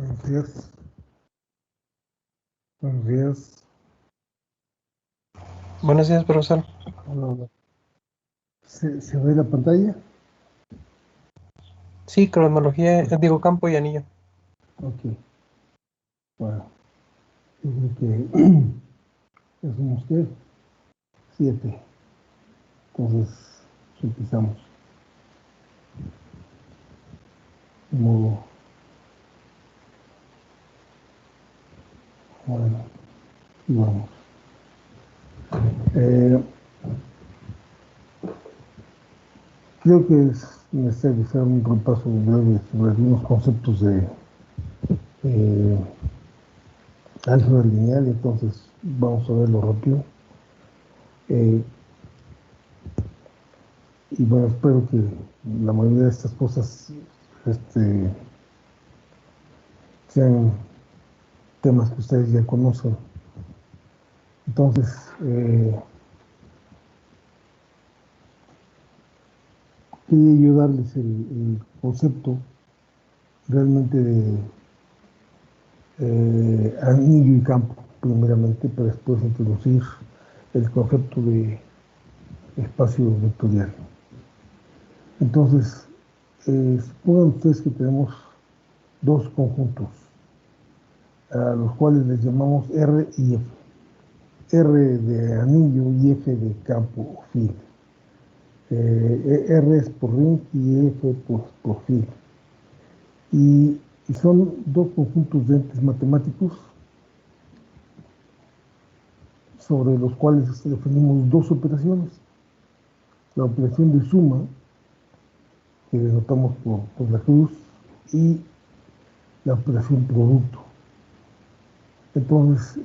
Buenos días. Buenos días. Buenos días, profesor. Hola, hola. ¿Se ve la pantalla? Sí, cronología, digo campo y anillo. Ok. Bueno, yo creo que ya somos ¿qué? 7. Entonces, empezamos. De modo, bueno, y vamos. Creo que es necesario hacer un repaso breve sobre algunos conceptos de álgebra lineal, entonces vamos a verlo rápido. Y bueno, espero que la mayoría de estas cosas sean temas que ustedes ya conocen. Entonces, quería yo darles el concepto realmente de anillo y campo, primeramente, para después introducir el concepto de espacio vectorial. Entonces, supongan ustedes que tenemos dos conjuntos, a los cuales les llamamos R y F. R de anillo y F de campo o fil. R es por ring y F por fil. Y son dos conjuntos de entes matemáticos sobre los cuales definimos dos operaciones. La operación de suma, que denotamos por la cruz, y la operación producto. Entonces,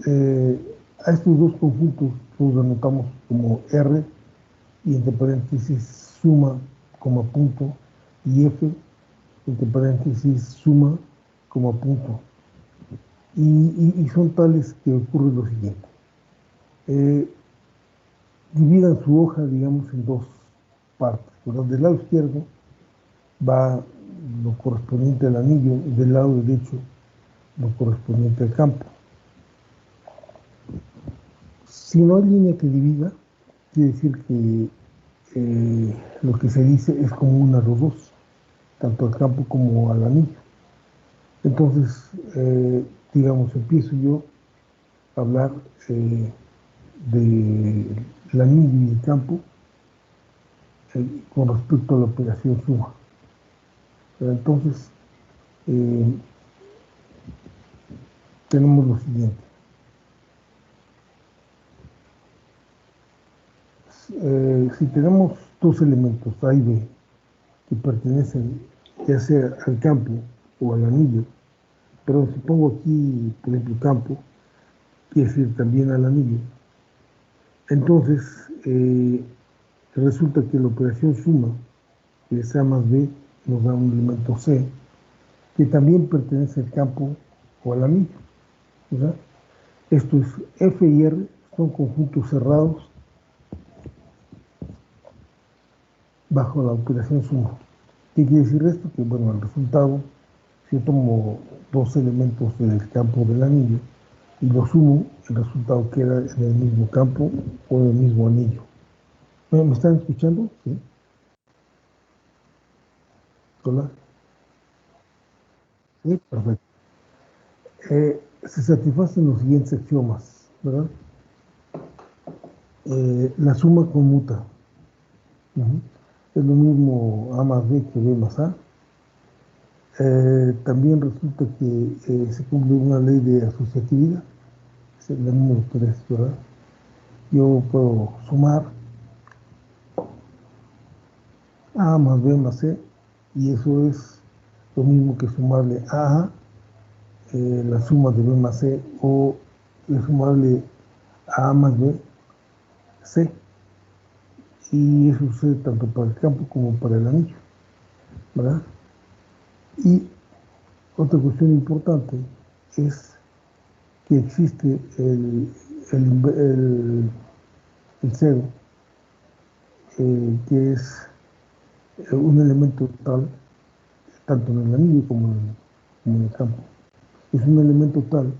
a estos dos conjuntos los denotamos como R, y entre paréntesis suma, como punto, y F, entre paréntesis suma, como punto. Y son tales que ocurre lo siguiente. Dividan su hoja, digamos, en dos partes. Del lado izquierdo va lo correspondiente al anillo y del lado derecho lo correspondiente al campo. Si no hay línea que divida, quiere decir que lo que se dice es común a los dos, tanto al campo como al anillo. Entonces, digamos, empiezo yo a hablar del anillo y el campo con respecto a la operación suma. Entonces, tenemos lo siguiente. Si tenemos dos elementos A y B que pertenecen ya sea al campo o al anillo, pero si pongo aquí, por ejemplo, campo, quiere decir también al anillo, entonces resulta que la operación suma, que es A más B, nos da un elemento C, que también pertenece al campo o al anillo, ¿verdad? Esto es F y R, son conjuntos cerrados bajo la operación suma. ¿Qué quiere decir esto? Que bueno, el resultado, si yo tomo dos elementos del campo del anillo y los sumo, el resultado queda en el mismo campo o en el mismo anillo. ¿Me están escuchando? ¿Sí? ¿Hola? Sí, perfecto. Se satisfacen los siguientes axiomas, ¿verdad? La suma conmuta. Es lo mismo A más B que B más A. También resulta que se cumple una ley de asociatividad, es la número 3, ¿verdad? Yo puedo sumar A más B más C, y eso es lo mismo que sumarle A, la suma de B más C, o de sumarle A más B, C. Y eso sucede tanto para el campo como para el anillo, ¿verdad? Y otra cuestión importante es que existe el cero, que es un elemento tal, tanto en el anillo como en el campo. es un elemento tal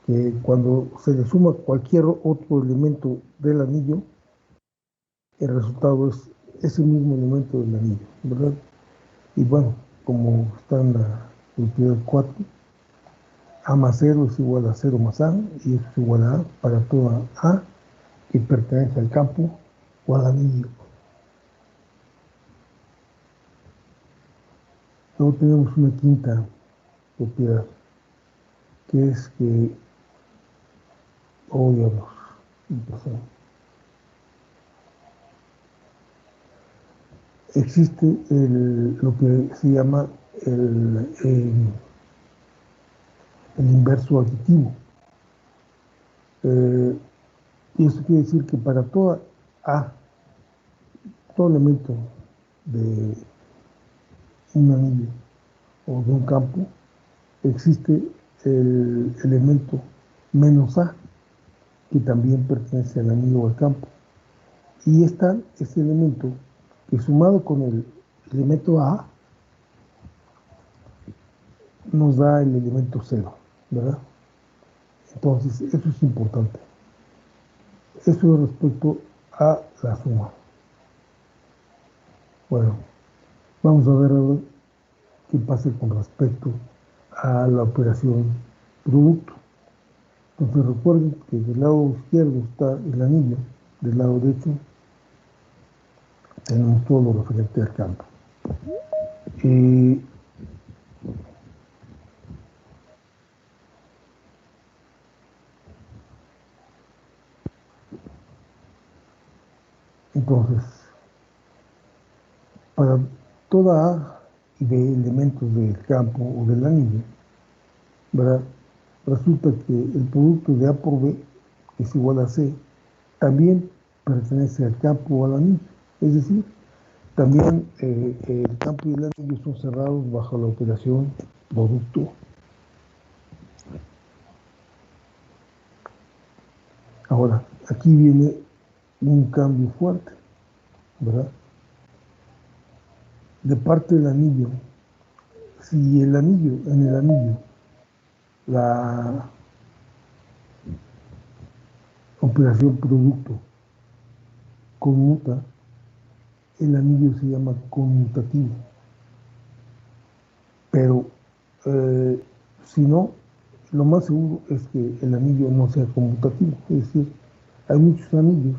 que cuando se le suma cualquier otro elemento del anillo, el resultado es ese mismo elemento del anillo, ¿verdad? Y bueno, como está en la propiedad 4, A más 0 es igual a 0 más A, y eso es igual a A para toda A que pertenece al campo o al anillo. Luego tenemos una quinta propiedad, que es que, oh diablos, existe lo que se llama el inverso aditivo. Y eso quiere decir que para toda A, todo elemento de un anillo o de un campo, existe el elemento menos A, que también pertenece al anillo o al campo. Y está ese elemento que sumado con el elemento A nos da el elemento 0, ¿verdad? Entonces, eso es importante. Eso respecto a la suma. Bueno, vamos a ver ahora qué pasa con respecto a la operación producto. Entonces recuerden que del lado izquierdo está el anillo, del lado derecho tenemos todo lo referente al campo. Entonces, para toda A y B elementos del campo o del anillo, ¿verdad? Resulta que el producto de A por B, que es igual a C, también pertenece al campo o al anillo. Es decir, también el campo y el anillo son cerrados bajo la operación producto. Ahora, aquí viene un cambio fuerte, ¿verdad? De parte del anillo, si el anillo, en el anillo, la operación producto conmuta, el anillo se llama conmutativo. Pero si no, lo más seguro es que el anillo no sea conmutativo. Es decir, hay muchos anillos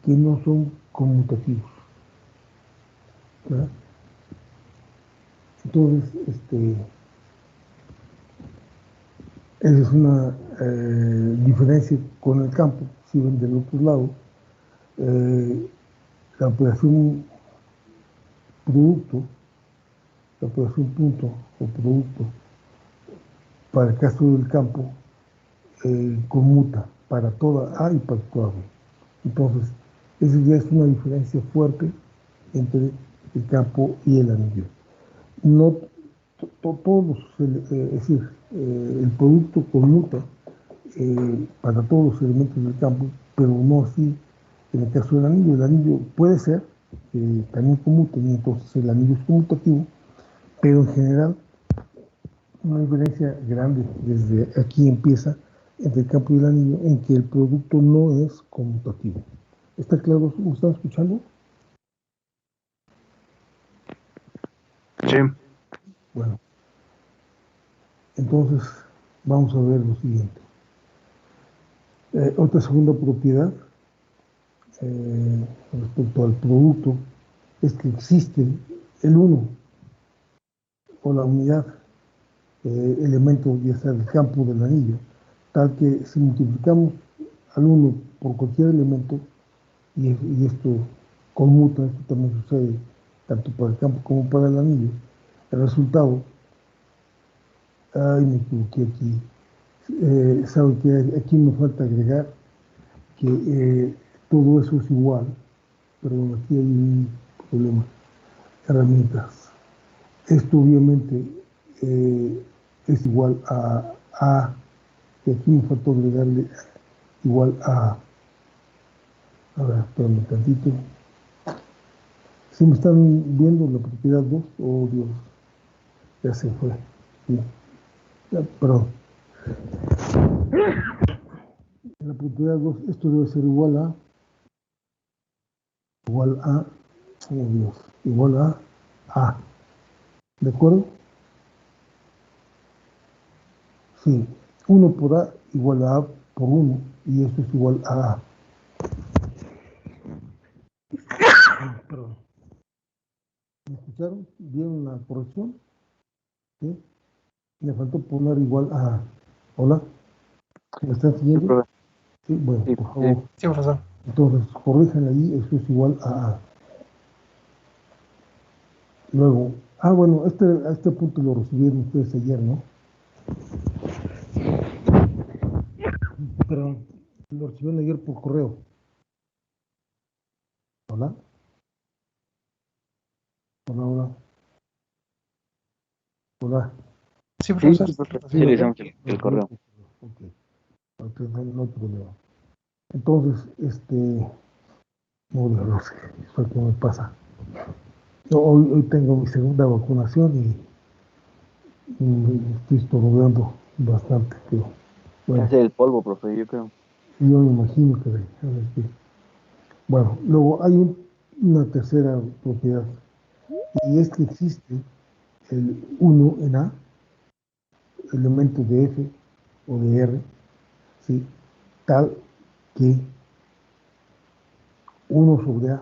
que no son conmutativos, ¿verdad? Entonces, esa es una diferencia con el campo. Si ven del otro lado, la operación producto, la operación punto o producto, para el caso del campo, conmuta para toda A y para toda B. Entonces, esa ya es una diferencia fuerte entre el campo y el anillo. No todos, es decir, el producto conmuta para todos los elementos del campo, pero no así en el caso del anillo. El anillo puede ser que también conmute, y entonces el anillo es conmutativo, pero en general una diferencia grande desde aquí empieza entre el campo y el anillo en que el producto no es conmutativo. ¿Está claro? ¿Me están escuchando? Sí. Bueno, entonces vamos a ver lo siguiente. Otra segunda propiedad respecto al producto es que existe el 1 o la unidad, elemento ya sea del campo o del anillo, tal que si multiplicamos al 1 por cualquier elemento, y esto conmuta, esto también sucede tanto para el campo como para el anillo, el resultado, ay, me equivoqué aquí, sabe que aquí me falta agregar que todo eso es igual, pero bueno, aquí hay un problema, herramientas. Esto obviamente es igual a, y aquí me faltó agregarle igual a ver, espérame tantito. ¿Sí me están viendo la propiedad 2? Oh, Dios, ya se fue. Sí. Ya, perdón. En la puntualidad 2, esto debe ser igual a, oh Dios, igual a, ¿de acuerdo? Sí, 1 por A igual a por 1, y esto es igual a A. Perdón. ¿Me escucharon? ¿Vieron la corrección? ¿Sí? Me faltó poner igual a A. ¿Hola? ¿Me están Sí, siguiendo? profe. Sí, bueno, Sí, por sí. favor. Sí, profesor. Entonces, corrijan ahí, esto es igual a A. Luego, bueno, a este punto lo recibieron ustedes ayer, ¿no? Perdón, lo recibieron ayer por correo. ¿Hola? Hola, hola, hola. Sí, Sí, profesor. sí, profe. Sí, Sí, le ¿verdad? hicimos Lo el recibieron correo. por correo. Ok, no hay problema. Entonces, no, no sé, eso es lo que me pasa. Hoy tengo mi segunda vacunación y estoy estornudando bastante, pero bueno, Hace el polvo, profe, yo creo. yo me imagino que, bueno, luego hay una tercera propiedad, y es que existe el 1 en A, elemento de F o de R, ¿sí? Tal que 1 sobre A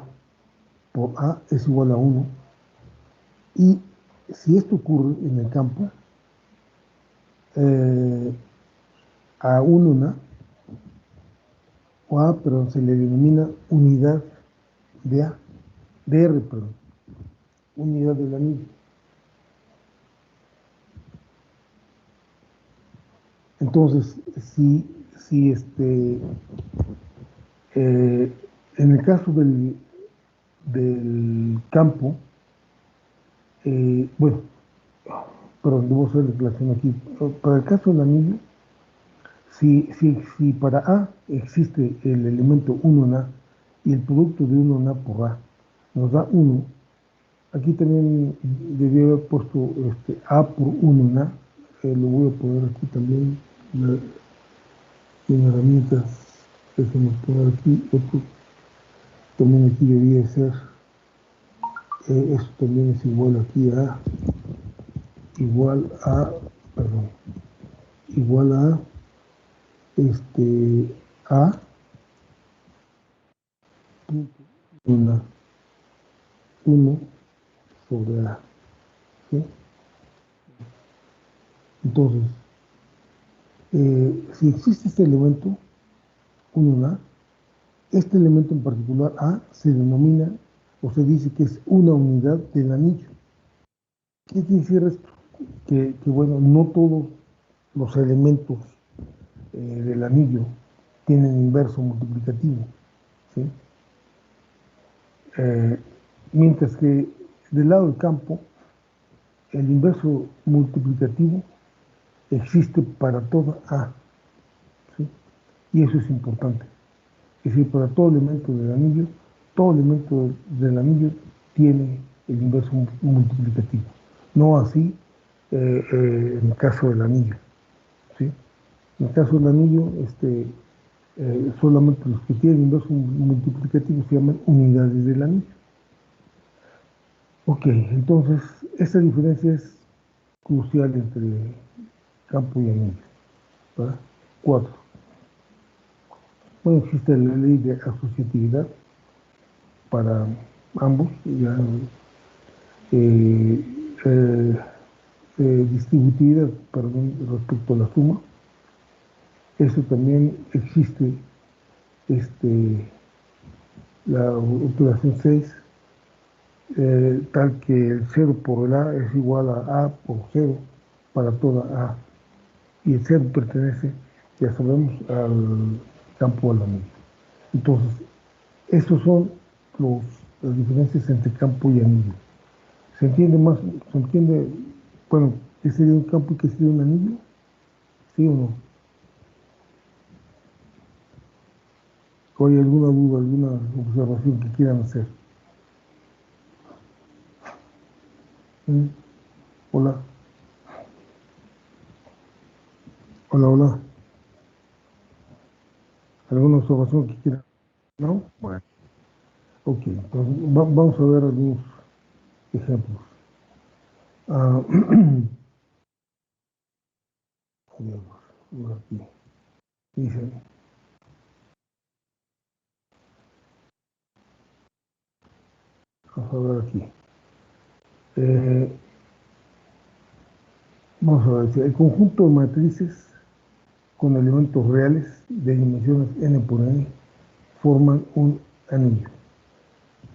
por A es igual a 1, y si esto ocurre en el campo, eh, a 1 en A, o A, perdón, se le denomina unidad de A, de R, perdón, unidad del anillo. Entonces, si en el caso del campo, bueno, perdón, debo hacer declaración aquí. Para el caso del anillo, si para A existe el elemento 1 en A y el producto de 1 en A por A nos da 1, aquí también debía haber puesto A por 1 en A, lo voy a poner aquí también en herramientas, déjenme poner aquí otro, también aquí debía ser, eso también es igual a, perdón, igual a, este, A, punto, 1 sobre A, ¿sí? Entonces, si existe este elemento, 1 en A, este elemento en particular, A, se denomina o se dice que es una unidad del anillo. ¿Qué quiere decir esto? Bueno, no todos los elementos del anillo tienen inverso multiplicativo, ¿sí? Eh, Mientras que del lado del campo, el inverso multiplicativo existe para toda A, ¿sí? Y eso es importante. Es decir, para todo elemento del anillo, todo elemento del anillo tiene el inverso multiplicativo. No así en el caso del anillo, ¿sí? En el caso del anillo, solamente los que tienen inverso multiplicativo se llaman unidades del anillo. Ok, entonces esta diferencia es crucial entre campo y anillo, ¿verdad? 4. Bueno, existe la ley de asociatividad para ambos, ya, eh, eh, distributividad, perdón, respecto a la suma. Eso también existe, la operación 6, tal que el 0 por el A es igual a por 0 para toda A. Y el 0 pertenece, ya sabemos, al campo al anillo. Entonces, estos son las diferencias entre campo y anillo. ¿Se entiende más? ¿Se entiende? Bueno, ¿qué sería un campo y qué sería un anillo? ¿Sí o no? ¿O hay alguna duda, alguna observación que quieran hacer? ¿Mm? Hola. Hola, hola. ¿Alguna observación que quiera? ¿No? Bueno, ok. Entonces, vamos a ver algunos ejemplos. Ah, por aquí. Dice, vamos a ver aquí. Eh, Vamos a ver, dice, el conjunto de matrices con elementos reales de dimensiones n por n forman un anillo.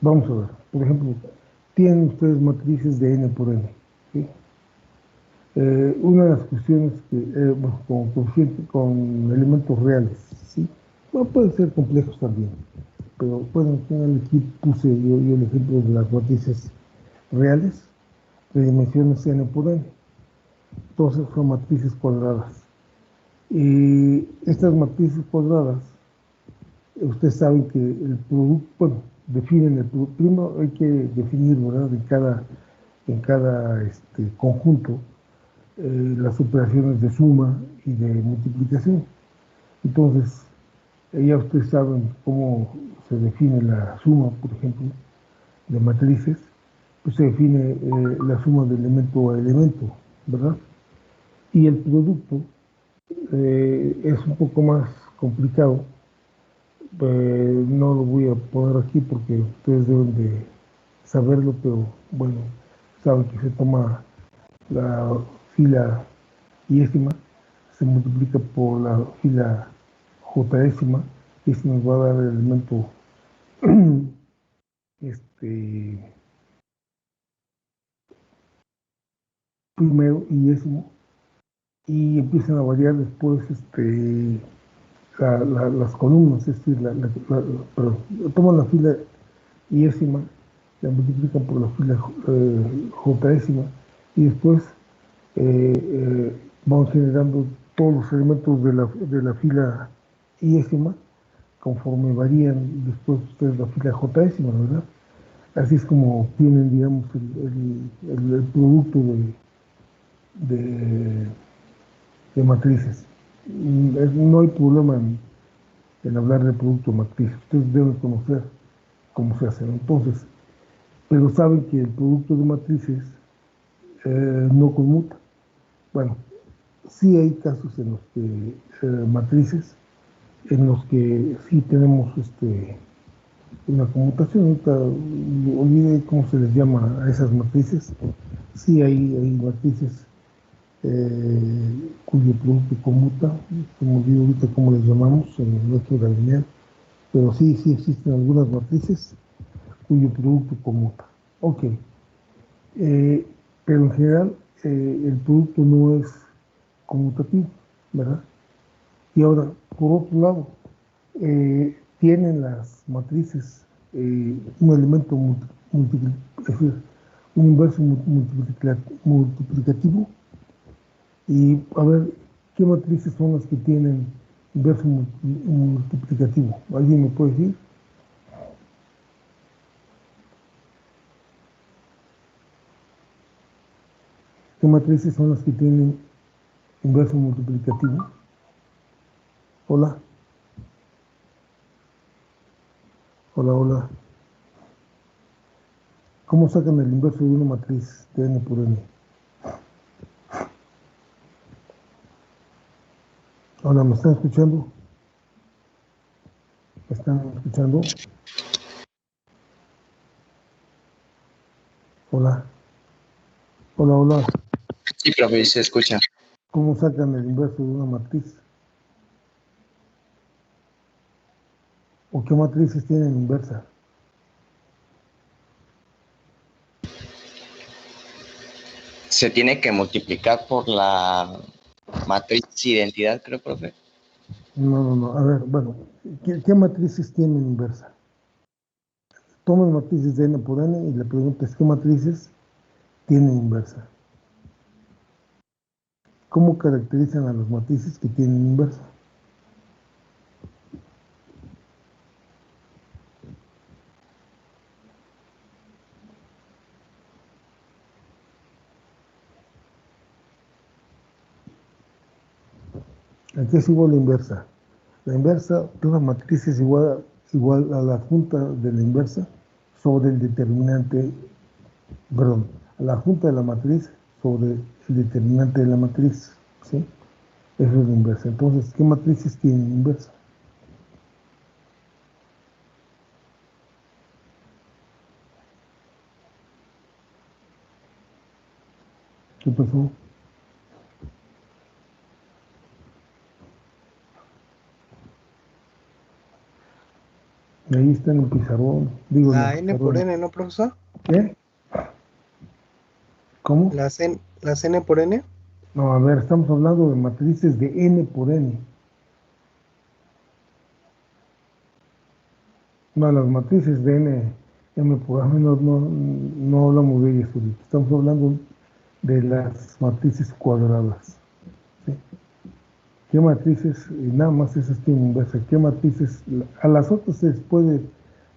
Vamos a ver, por ejemplo, tienen ustedes matrices de n por n. ¿Sí? Una de las cuestiones que, bueno, con coeficiente, con elementos reales, ¿sí? Bueno, pueden ser complejos también, pero bueno, aquí puse yo el ejemplo de las matrices reales de dimensiones n por n. Entonces son matrices cuadradas. Y estas matrices cuadradas, ustedes saben que el producto, bueno, definen el producto. Primero hay que definir, ¿verdad? En cada conjunto las operaciones de suma y de multiplicación. Entonces, ya ustedes saben cómo se define la suma, por ejemplo, de matrices, pues se define la suma de elemento a elemento, ¿verdad? Y el producto es un poco más complicado. No lo voy a poner aquí porque ustedes deben de saberlo, pero bueno, saben que se toma la fila iésima, se multiplica por la fila jésima y se nos va a dar el elemento este, primero y décimo, y empiezan a variar después las columnas, es decir, perdón, toman la fila iésima, la multiplican por la fila jésima y después vamos generando todos los elementos de la fila iésima conforme varían después ustedes la fila jésima, ¿verdad? Así es como obtienen, digamos, el producto de, de matrices. No hay problema en hablar de producto de matrices. Ustedes deben conocer cómo se hace. Entonces, pero saben que el producto de matrices no conmuta. Bueno, sí hay casos en los que matrices, en los que sí tenemos una conmutación. Ahorita olvidé cómo se les llama a esas matrices. Sí hay matrices cuyo producto conmuta, como digo ahorita cómo les llamamos en nuestro lineal, pero sí existen algunas matrices cuyo producto conmuta. Ok, pero en general el producto no es conmutativo, ¿verdad? Y ahora, por otro lado, tienen las matrices un elemento es decir, un inverso multiplicativo. Y a ver, ¿qué matrices son las que tienen inverso multiplicativo? ¿Alguien me puede decir? ¿Qué matrices son las que tienen inverso multiplicativo? Hola, hola, hola. ¿Cómo sacan el inverso de una matriz de n por n? Hola, ¿me están escuchando? ¿Me están escuchando? Hola, hola, hola. Sí, profe, se escucha. ¿Cómo sacan el inverso de una matriz? ¿O qué matrices tienen inversa? Se tiene que multiplicar por la matriz identidad, creo, profe. No. A ver, bueno, ¿qué matrices tienen inversa? Toman matrices de n por n y la pregunta es ¿qué matrices tienen inversa? ¿Cómo caracterizan a las matrices que tienen inversa? ¿A qué es igual la inversa? La inversa de una matriz es igual a la adjunta de la inversa sobre el determinante, perdón, a la adjunta de la matriz sobre el determinante de la matriz, ¿sí? Eso es la inversa. Entonces, ¿qué matrices tienen inversa? ¿Qué pasó? Ahí está en el pizarrón, digo en el La n por pizarrón. n, ¿no, profesor? ¿Qué? ¿Cómo? Las n por n. No, a ver, estamos hablando de matrices de n por n. No, las matrices de m por n no hablamos de ellas ahorita. Estamos hablando de las matrices cuadradas. ¿Sí? ¿Qué matrices? Nada más esas tienen inversa. ¿Qué matrices? A las otras se les puede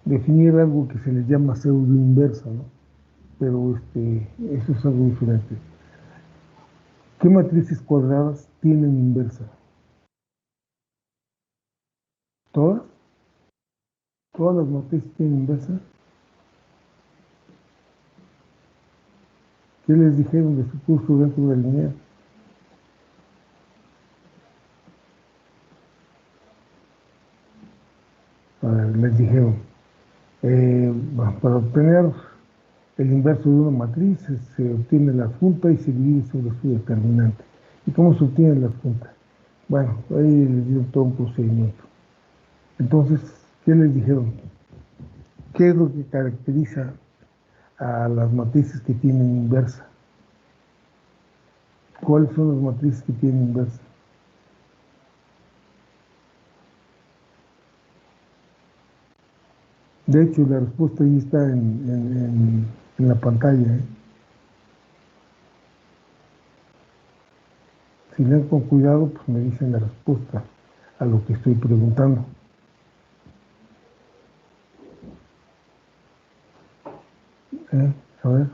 definir algo que se les llama pseudo inversa, ¿no? Pero eso es algo diferente. ¿Qué matrices cuadradas tienen inversa? ¿Todas? ¿Todas las matrices tienen inversa? ¿Qué les dijeron de su curso dentro del lineal? A ver, les dijeron, para obtener el inverso de una matriz se obtiene la adjunta y se divide sobre su determinante. ¿Y cómo se obtiene la adjunta? Bueno, ahí les dieron todo un procedimiento. Entonces, ¿qué les dijeron? ¿Qué es lo que caracteriza a las matrices que tienen inversa? ¿Cuáles son las matrices que tienen inversa? De hecho, la respuesta ahí está en la pantalla, ¿eh? Si leen con cuidado, pues me dicen la respuesta a lo que estoy preguntando. A ver.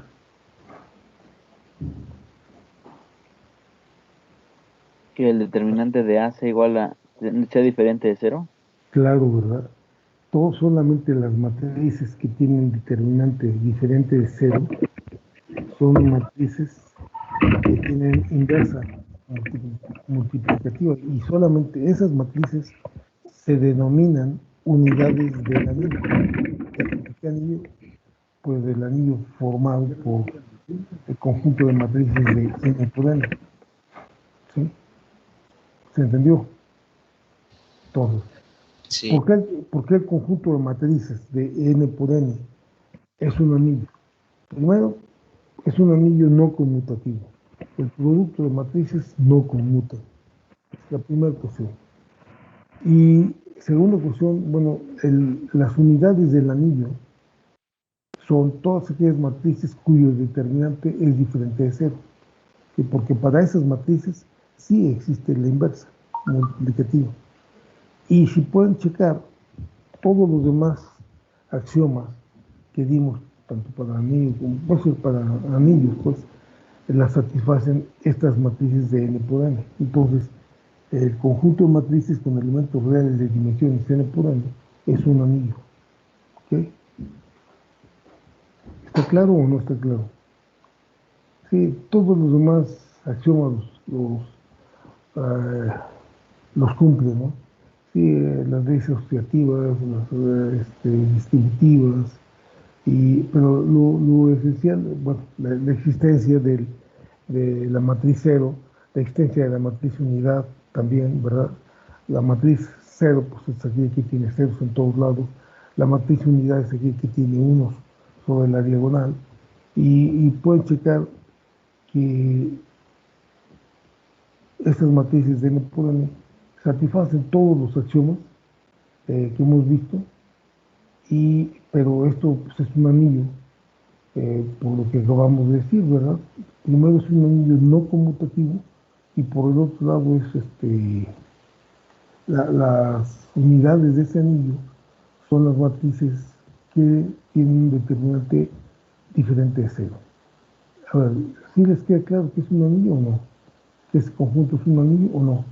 Que el determinante de A sea igual a, sea diferente de cero. Claro, ¿verdad? Todos solamente las matrices que tienen determinante diferente de cero son matrices que tienen inversa multiplicativa y solamente esas matrices se denominan unidades del anillo. ¿De qué anillo? Pues del anillo formado por el conjunto de matrices de n por n. ¿Sí? ¿Se entendió? Entonces, Sí. ¿por qué el conjunto de matrices de n por n es un anillo? Primero, es un anillo no conmutativo. El producto de matrices no conmuta. Es la primera cuestión. Y segunda cuestión, bueno, las unidades del anillo son todas aquellas matrices cuyo determinante es diferente de cero. Y porque para esas matrices sí existe la inversa multiplicativa. Y si pueden checar todos los demás axiomas que dimos, tanto para anillos como puede ser para anillos, pues, las satisfacen estas matrices de n por n. Entonces, el conjunto de matrices con elementos reales de dimensiones n por n es un anillo. ¿Ok? ¿Está claro o no está claro? Sí, todos los demás axiomas eh, los cumplen, ¿no? Sí, las leyes asociativas, las distributivas, pero lo esencial, bueno, la existencia de la matriz cero, la existencia de la matriz unidad también, ¿verdad? La matriz cero, pues es aquella que tiene ceros en todos lados, la matriz unidad es aquella que tiene unos sobre la diagonal, y pueden checar que estas matrices de n por n satisfacen todos los axiomas que hemos visto, pero esto pues, es un anillo, por lo que acabamos de decir, ¿verdad? Primero es un anillo no conmutativo y por el otro lado es las unidades de ese anillo son las matrices que tienen un determinante diferente de cero. A ver, ¿sí les queda claro que es un anillo o no? ¿Que ese conjunto es un anillo o no?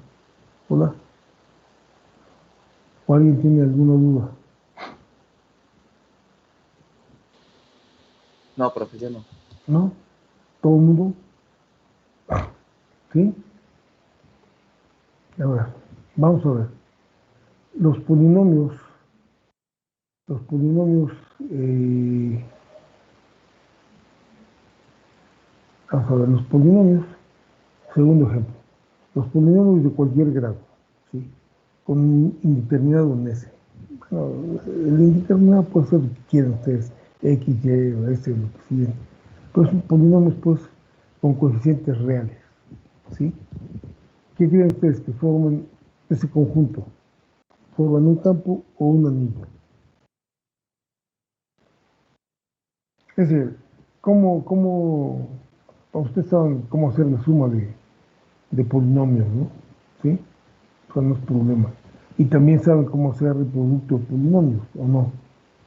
Hola. ¿O alguien tiene alguna duda? No, profe, yo no. ¿No? ¿Todo el mundo? ¿Sí? A ver, vamos a ver. Los polinomios, los polinomios, eh, vamos a ver, los polinomios, segundo ejemplo, los polinomios de cualquier grado, ¿sí? Con un indeterminado en S. Bueno, el indeterminado puede ser lo que quieran ustedes, X, Y o S, lo que quieran. Pero son polinomios, pues, con coeficientes reales, ¿sí? ¿Qué creen ustedes que forman ese conjunto? ¿Forman un campo o un anillo? Es decir, ustedes saben cómo hacer la suma de polinomios, ¿no? ¿Sí? Eso no es problema. Y también saben cómo hacer el producto de polinomios, ¿o no?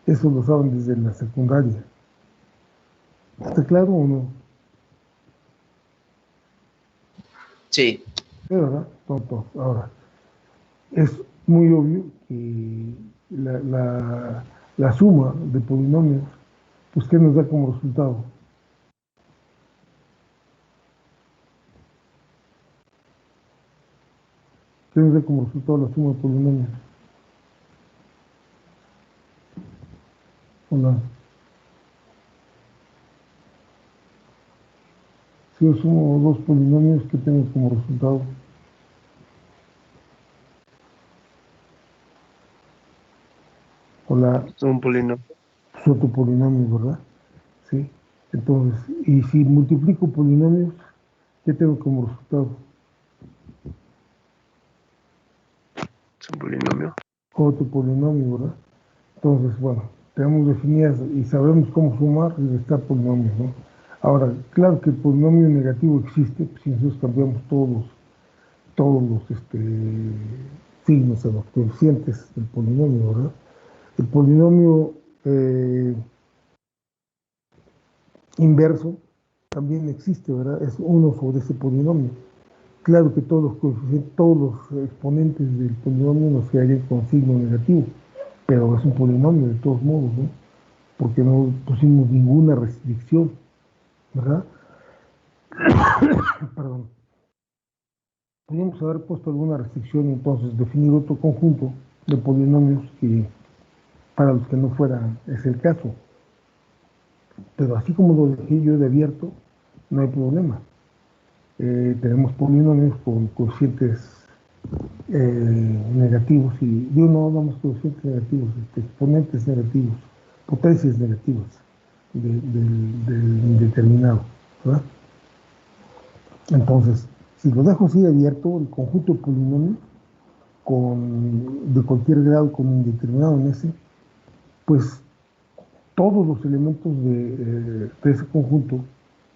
Eso lo saben desde la secundaria. ¿Está claro o no? Sí, Es verdad, tonto. Ahora, es muy obvio que la suma de polinomios, pues, ¿qué nos da como resultado? ¿Qué nos da como resultado la suma de polinomios? ¿O no? Si yo sumo dos polinomios, ¿qué tengo como resultado? O la Es un polinomio. sotopolinomio, ¿verdad? Sí. Entonces, y si multiplico polinomios, ¿qué tengo como resultado? Es un polinomio. Otro polinomio, ¿verdad? Entonces, bueno, tenemos definidas y sabemos cómo sumar y restar polinomios, ¿no? Ahora, claro que el polinomio negativo existe, pues, si nosotros cambiamos todos los signos de los coeficientes del polinomio, ¿verdad? El polinomio inverso también existe, ¿verdad? Es uno sobre ese polinomio. Claro que todos los coeficientes, todos los exponentes del polinomio nos quedarían con signo negativo, pero es un polinomio de todos modos, ¿no? Porque no pusimos ninguna restricción, ¿verdad? Perdón. Podríamos haber puesto alguna restricción y entonces definir otro conjunto de polinomios que para los que no fuera es el caso. Pero así como lo dejé yo de abierto, no hay problema. Tenemos polinomios con coeficientes negativos y yo no hablamos coeficientes negativos, exponentes negativos, potencias negativas del indeterminado, ¿verdad? Entonces, si lo dejo así abierto, el conjunto de polinomios de cualquier grado con indeterminado en ese, pues todos los elementos de ese conjunto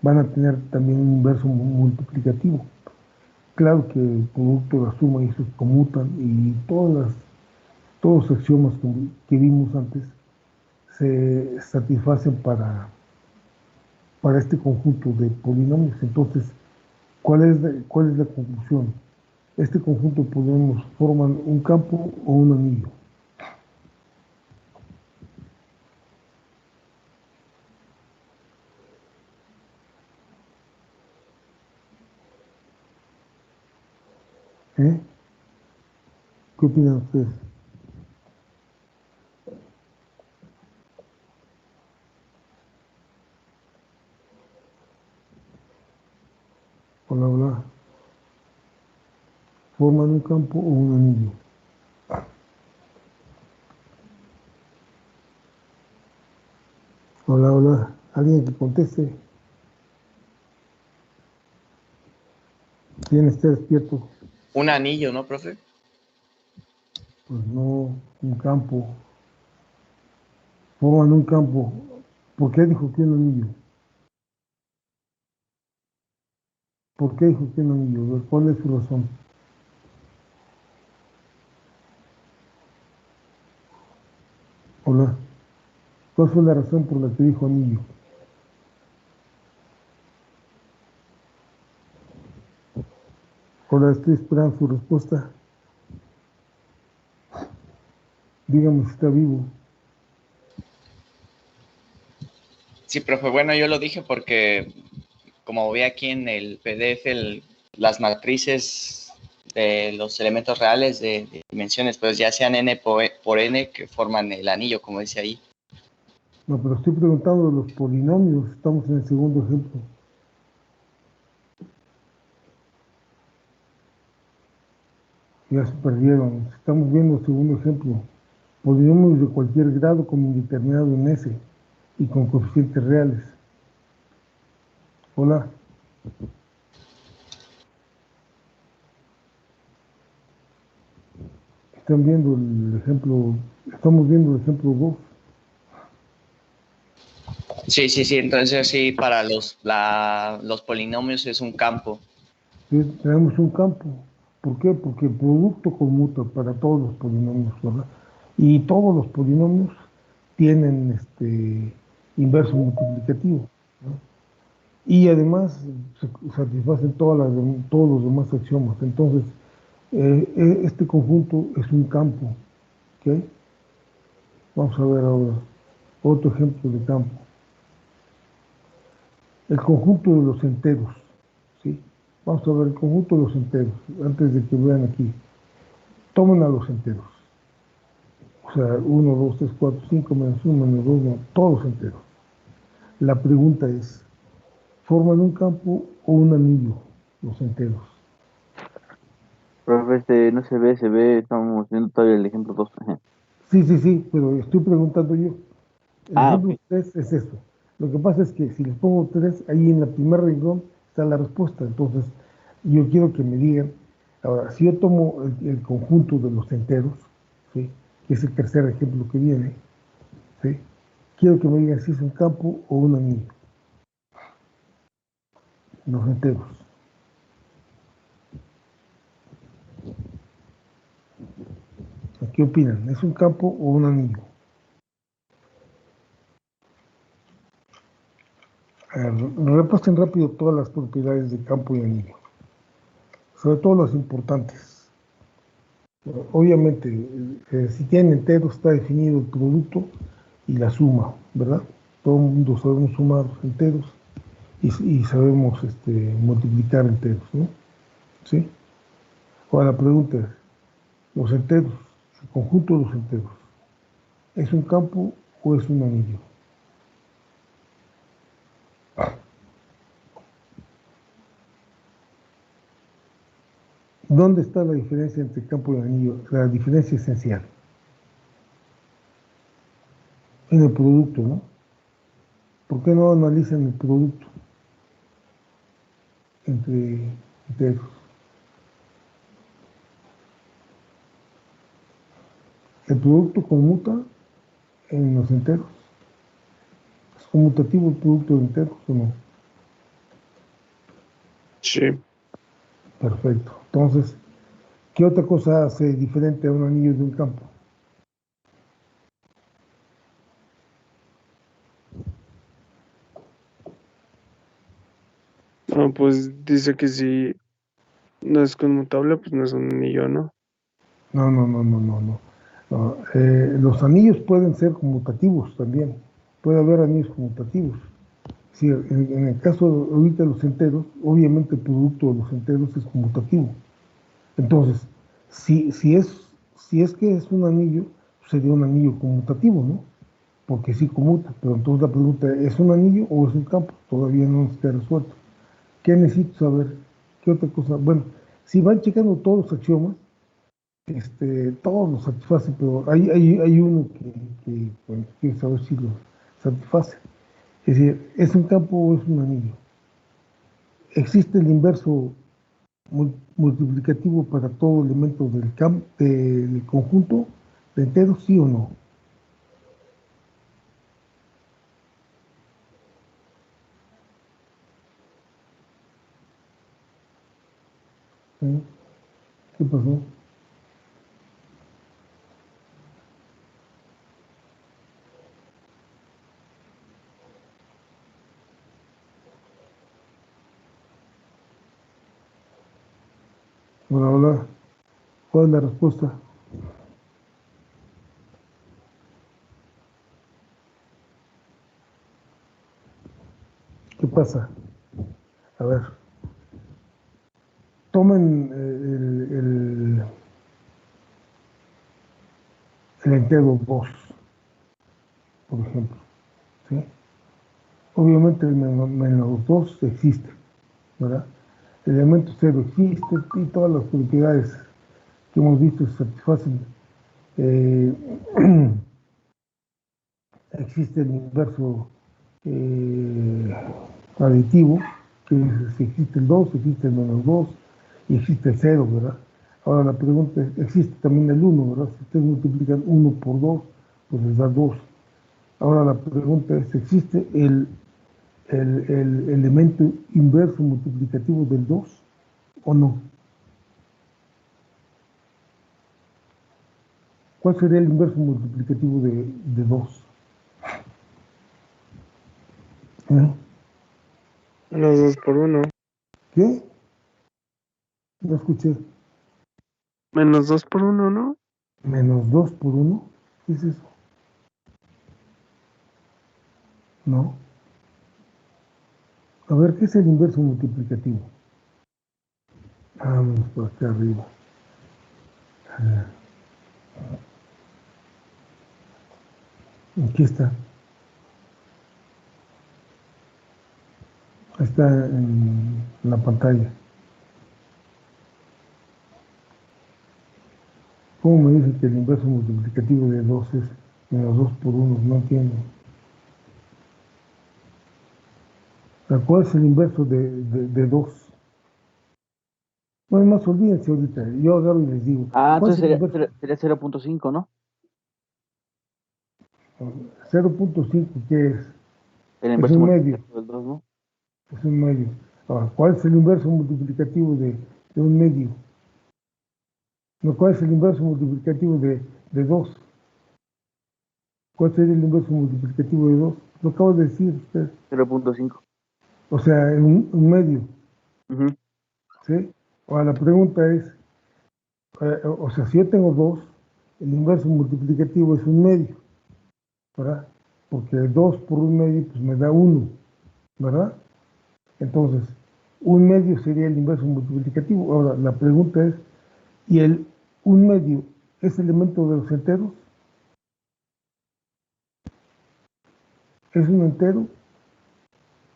van a tener también un inverso multiplicativo. Claro que el producto de la suma y eso conmutan y todos los axiomas que vimos antes se satisfacen para este conjunto de polinomios. Entonces, ¿cuál es la conclusión? Este conjunto de polinomios forman un campo o un anillo. ¿Eh? ¿Qué opinan ustedes? Hola, hola. ¿Forman un campo o un anillo? Hola, hola. ¿Alguien que conteste? ¿Quién está despierto? un anillo, ¿no, profe? Pues no, un campo. Forman un campo. ¿Por qué dijo que un anillo? ¿Por qué dijo que un anillo? A ver, ¿cuál es su razón? Hola. ¿Cuál fue la razón por la que dijo anillo? Hola, estoy esperando su respuesta. Dígame si está vivo. Sí, profe, bueno, yo lo dije porque como ve aquí en el PDF, las matrices de los elementos reales de dimensiones, pues ya sean n por n que forman el anillo, como dice ahí. No, pero estoy preguntando de los polinomios. Estamos en el segundo ejemplo. Ya se perdieron. Estamos viendo el segundo ejemplo. Polinomios de cualquier grado con indeterminado en S y con coeficientes reales. Hola. Están viendo el ejemplo. Estamos viendo el ejemplo 2. Sí, sí, sí, entonces sí, para los polinomios es un campo. Tenemos un campo. ¿Por qué? Porque el producto conmuta para todos los polinomios, ¿verdad? Y todos los polinomios tienen inverso multiplicativo, ¿no? Y además se satisfacen todos los demás axiomas. Entonces, este conjunto es un campo, ¿ok? Vamos a ver ahora otro ejemplo de campo. El conjunto de los enteros, ¿sí? Vamos a ver el conjunto de los enteros, antes de que vean aquí. Tomen a los enteros. O sea, 1, 2, 3, 4, 5, menos 1, menos 2, no, todos enteros. La pregunta es, ¿forman un campo o un anillo los enteros? Profe, no se ve, estamos viendo todavía el ejemplo 2. Sí, sí, sí, pero estoy preguntando yo. El Ah, ejemplo ok. 3 es eso. Lo que pasa es que si les pongo 3, ahí en la primer renglón está la respuesta. Entonces, yo quiero que me digan, ahora, si yo tomo el conjunto de los enteros, ¿sí? Que es el tercer ejemplo que viene, ¿sí? Quiero que me digan si es un campo o un anillo, los enteros. ¿Qué opinan? ¿Es un campo o un anillo? Repasen rápido todas las propiedades de campo y anillo, sobre todo las importantes. Obviamente, si tienen enteros está definido el producto y la suma, ¿verdad? Todo el mundo sabemos sumar enteros y sabemos multiplicar enteros, ¿no? ¿Sí? Ahora la pregunta es, los enteros, el conjunto de los enteros, ¿es un campo o es un anillo? ¿Dónde está la diferencia entre campo y anillo? La diferencia esencial. En el producto, ¿no? ¿Por qué no analizan el producto entre enteros? El producto conmuta en los enteros. ¿Es conmutativo el producto de enteros o no? Sí. Perfecto. Entonces, ¿qué otra cosa hace diferente a un anillo de un campo? No, pues dice que si no es conmutable, pues no es un anillo, ¿no? No, no, no, no, no, no. No, los anillos pueden ser conmutativos también. Puede haber anillos conmutativos. Sí, en el caso de ahorita los enteros, obviamente el producto de los enteros es conmutativo. Entonces, si es que es un anillo, sería un anillo conmutativo, ¿no? Porque sí conmuta. Pero entonces la pregunta ¿es un anillo o es un campo? Todavía no está resuelto. ¿Qué necesito saber? ¿Qué otra cosa? Bueno, si van checando todos los axiomas, todos los satisfacen, pero hay uno bueno, quiero saber si lo satisface. Es decir, ¿es un campo o es un anillo? ¿Existe el inverso multiplicativo para todo elemento del conjunto de enteros, sí o no? ¿Eh? ¿Qué pasó? Hola, hola. ¿Cuál es la respuesta? pasa? A ver, tomen el entero 2, por ejemplo, ¿sí? Obviamente el menos 2 existe, ¿verdad? El elemento 0 existe y todas las propiedades que hemos visto se satisfacen. Existe el inverso aditivo, que es, si existe el 2, existe el menos 2 y existe el 0, ¿verdad? Ahora la pregunta es, existe también el 1, ¿verdad? Si ustedes multiplican 1 por 2, pues les da 2. Ahora la pregunta es, ¿existe el elemento inverso multiplicativo del 2 o no? ¿Cuál sería el inverso multiplicativo de 2? Los 2 por 1. ¿Qué? No escuché. Menos 2 por 1, ¿no? Menos 2 por 1. ¿Qué es eso? No. A ver, ¿qué es el inverso multiplicativo? Vamos por acá arriba. Aquí está. Está en la pantalla. ¿Cómo me dice que el inverso multiplicativo de 2 es menos 2 por 1? No entiendo. ¿Cuál es el inverso de 2? Bueno, más olvídense ahorita. Yo agarro y les digo. ¿Cuál es Entonces el inverso? sería 0.5, ¿no? 0.5, ¿qué es? El Es inverso un medio. multiplicativo del 2, ¿no? Es un medio. Ahora, ¿cuál es el inverso multiplicativo de un medio? No, ¿cuál es el inverso multiplicativo de 2? ¿Cuál sería el inverso multiplicativo de 2? Lo acabo de decir usted. 0.5. O sea, un medio. Ujú. ¿Sí? Ahora, la pregunta es, o sea, si yo tengo 2, el inverso multiplicativo es un medio, ¿verdad? Porque 2 por un medio, pues me da 1, ¿verdad? Entonces, un medio sería el inverso multiplicativo. Ahora, la pregunta es, ¿y un medio es elemento de los enteros? ¿Es un entero?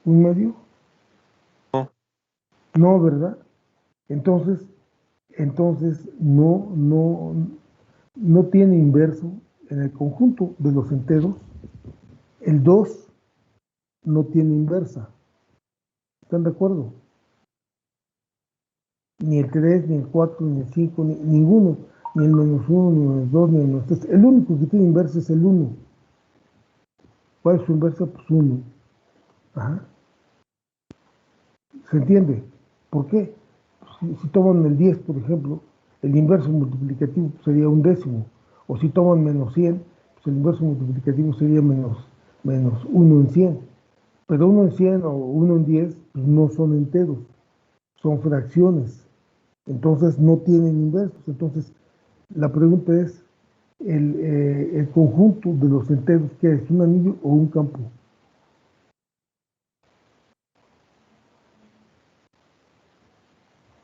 ¿Un medio? No. No, ¿verdad? Entonces no tiene inverso en el conjunto de los enteros. El 2 no tiene inversa. ¿Están de acuerdo? Ni el 3, ni el 4, ni el 5, ninguno. Ni el menos 1, ni el menos 2, ni el menos 3. El único que tiene inversa es el 1. ¿Cuál es su inversa? Pues 1. Ajá. ¿Se entiende? ¿Por qué? Si toman el 10, por ejemplo, el inverso multiplicativo sería un décimo. O si toman menos 100, pues el inverso multiplicativo sería menos 1 en 100. Pero 1 en 100 o 1 en 10 pues no son enteros, son fracciones. Entonces no tienen inversos. Entonces la pregunta es, el conjunto de los enteros, ¿qué es? ¿Un anillo o un campo?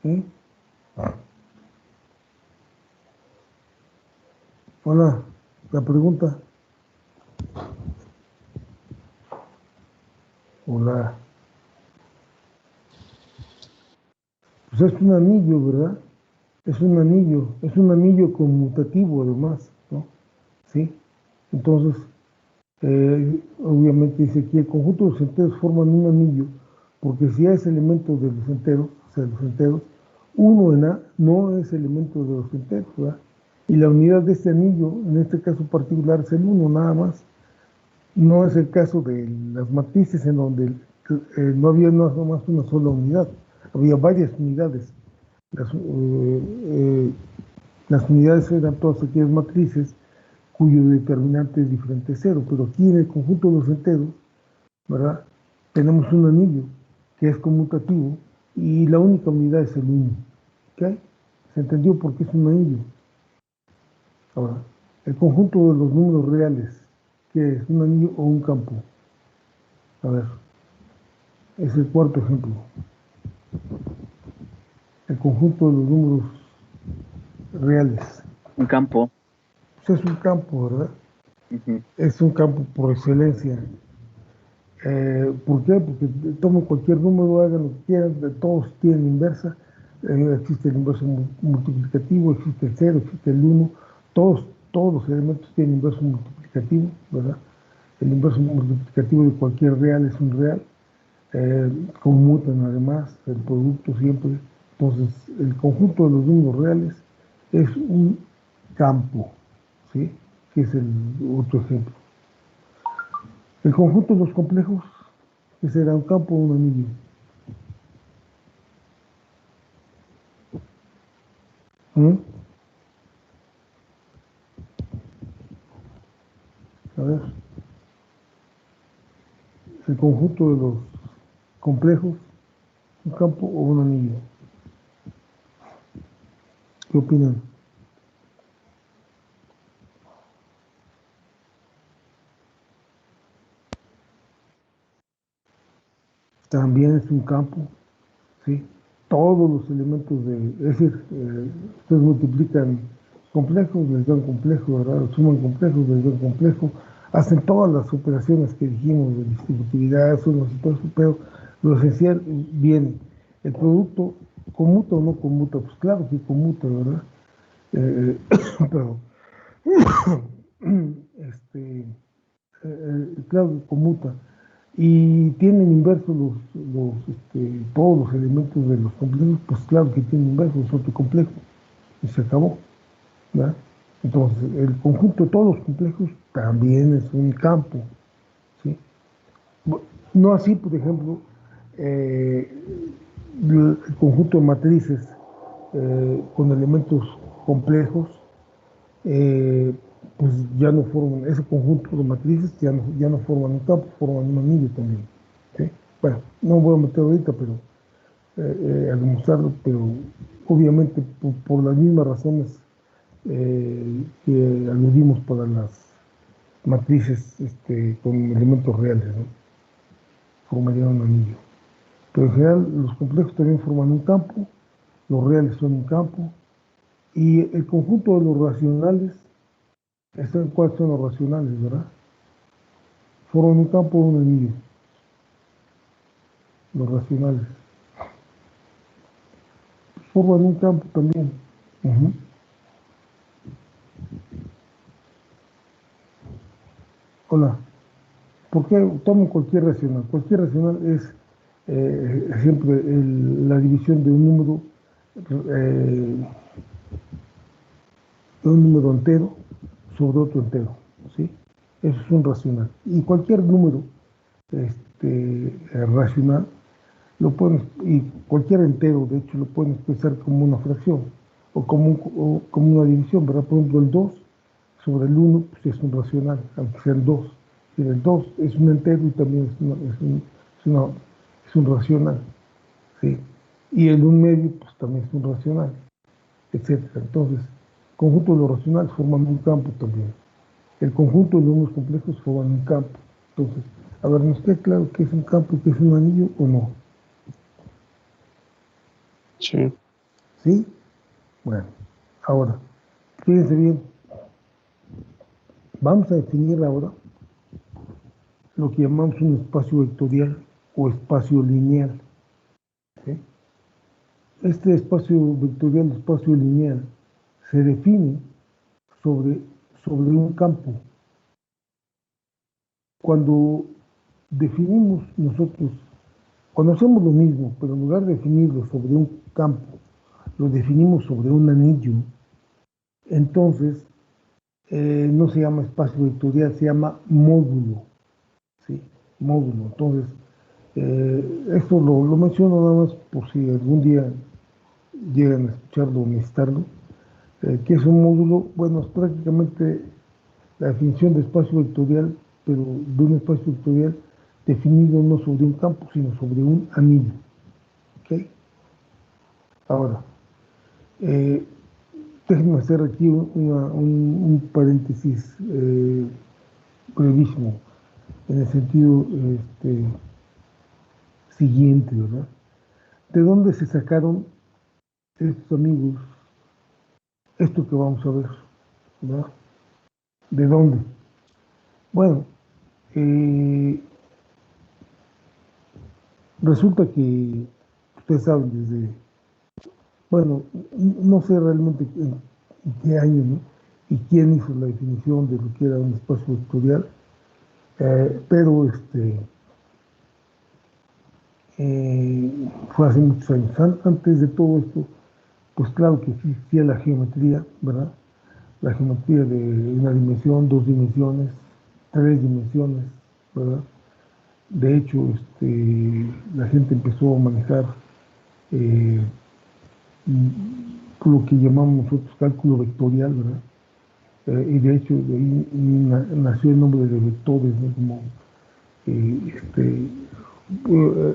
¿Sí? Hola, la pregunta. Hola. Pues es un anillo, ¿verdad? Es un anillo conmutativo además, ¿no? ¿Sí? Entonces, obviamente dice aquí, el conjunto de los enteros forman un anillo, porque si A es elemento de los enteros, o sea, los enteros, 1 en A no es elemento de los enteros, ¿verdad? Y la unidad de este anillo, en este caso particular, es el 1 nada más. No es el caso de las matrices en donde no había nada más una sola unidad, había varias unidades. Las, las unidades eran todas aquellas matrices cuyo determinante es diferente a 0, pero aquí en el conjunto de los enteros, ¿verdad? Tenemos un anillo que es conmutativo y la única unidad es el 1. ¿Ok? ¿Se entendió por qué es un anillo? Ahora, el conjunto de los números reales, ¿qué es? ¿Un anillo o un campo? A ver. Es el cuarto ejemplo. El conjunto de los números reales. Un campo. Pues es un campo, ¿verdad? Ujú. Es un campo por excelencia. ¿Por qué? Porque tomen cualquier número, hagan lo que quieran, todos tienen inversa. Existe el inverso multiplicativo, existe el 0, existe el 1. Todos los elementos tienen inverso multiplicativo, ¿verdad? El inverso multiplicativo de cualquier real es un real. Conmutan además el producto siempre. Entonces, el conjunto de los números reales es un campo, ¿sí? Que es el otro ejemplo. El conjunto de los complejos, que será un campo o un anillo. ¿Mm? A ver, el conjunto de los complejos, un campo o un anillo. ¿Qué opinan? También es un campo, ¿sí? Todos los elementos es decir, ustedes multiplican complejos, les dan complejo, ¿verdad? Suman complejos, les dan complejo, hacen todas las operaciones que dijimos de distributividad, sumas y todo eso, pero lo esencial viene. El producto conmuta o no conmuta, pues claro que conmuta, ¿verdad? Pero, este, claro que conmuta. Y tienen inversos todos los elementos de los complejos, pues claro que tienen inversos, es otro complejo, y se acabó, ¿verdad? Entonces, el conjunto de todos los complejos también es un campo, ¿sí? No así, por ejemplo, el conjunto de matrices con elementos complejos, eh, pues ya no forman, ese conjunto de matrices ya no forman un campo, forman un anillo también, ¿sí? Bueno, no me voy a meter ahorita, pero a demostrarlo, pero obviamente por las mismas razones que aludimos para las matrices con elementos reales, ¿no? Formarían un anillo. Pero en general los complejos también forman un campo, los reales son un campo, y el conjunto de los racionales, ¿cuáles son los racionales, verdad? Forman un campo o un anillo, los racionales. Forman un campo también. Uh-huh. Hola. ¿Por qué tomo cualquier racional? Cualquier racional es siempre la división eh, de un número entero sobre otro entero, ¿sí? Eso es un racional. Y cualquier número racional y cualquier entero, de hecho, lo pueden expresar como una fracción o como una división, ¿verdad? Por ejemplo, el 2 sobre el 1 pues es un racional, aunque sea el 2. El 2 es un entero y también es un racional, ¿sí? Y el 1 medio pues también es un racional, etcétera. Entonces, el conjunto de los racionales forman un campo también. El conjunto de los números complejos forman un campo. Entonces, a ver, ¿nos queda claro qué es un campo y qué es un anillo o no? Sí. ¿Sí? Bueno, ahora, fíjense bien, vamos a definir ahora lo que llamamos un espacio vectorial o espacio lineal, ¿sí? Este espacio vectorial, espacio lineal, se define sobre, sobre un campo. Cuando definimos nosotros, cuando hacemos lo mismo, pero en lugar de definirlo sobre un campo, lo definimos sobre un anillo, entonces no se llama espacio vectorial, se llama módulo, ¿sí? Módulo. Entonces, esto lo menciono nada más por si algún día llegan a escucharlo o necesitarlo. ¿Qué es un módulo? Bueno, es prácticamente la definición de espacio vectorial, pero de un espacio vectorial definido no sobre un campo, sino sobre un anillo. ¿Okay? Ahora, déjenme hacer aquí un paréntesis brevísimo, en el sentido siguiente, ¿verdad? ¿De dónde se sacaron estos amigos esto que vamos a ver, ¿verdad? ¿De dónde? Bueno, resulta que ustedes saben desde, bueno, no sé realmente en qué año, ¿no? Y quién hizo la definición de lo que era un espacio vectorial, pero fue hace muchos años. Antes de todo esto, pues claro que existía la geometría, ¿verdad? La geometría de una dimensión, dos dimensiones, tres dimensiones, ¿verdad? De hecho, la gente empezó a manejar eh, lo que llamamos nosotros cálculo vectorial, ¿verdad? Y de hecho, de ahí nació el nombre de vectores, ¿no? Como,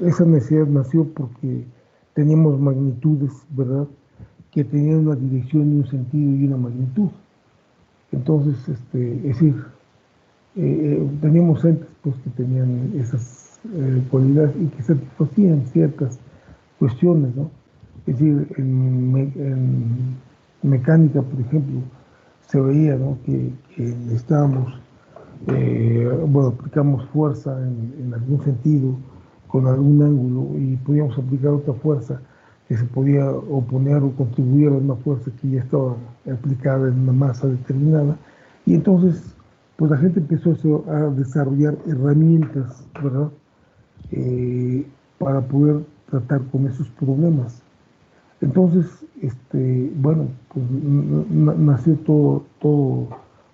esa necesidad nació porque teníamos magnitudes, ¿verdad? Que tenían una dirección y un sentido y una magnitud. Entonces, es decir, teníamos entes pues, que tenían esas cualidades y que satisfacían ciertas cuestiones, ¿no? Es decir, en mecánica, por ejemplo, se veía, ¿no? que necesitábamos, bueno, aplicamos fuerza en algún sentido, con algún ángulo, y podíamos aplicar otra fuerza que se podía oponer o contribuir a una fuerza que ya estaba aplicada en una masa determinada. Y entonces, pues la gente empezó a desarrollar herramientas, ¿verdad? Para poder tratar con esos problemas. Entonces, bueno, pues nació todo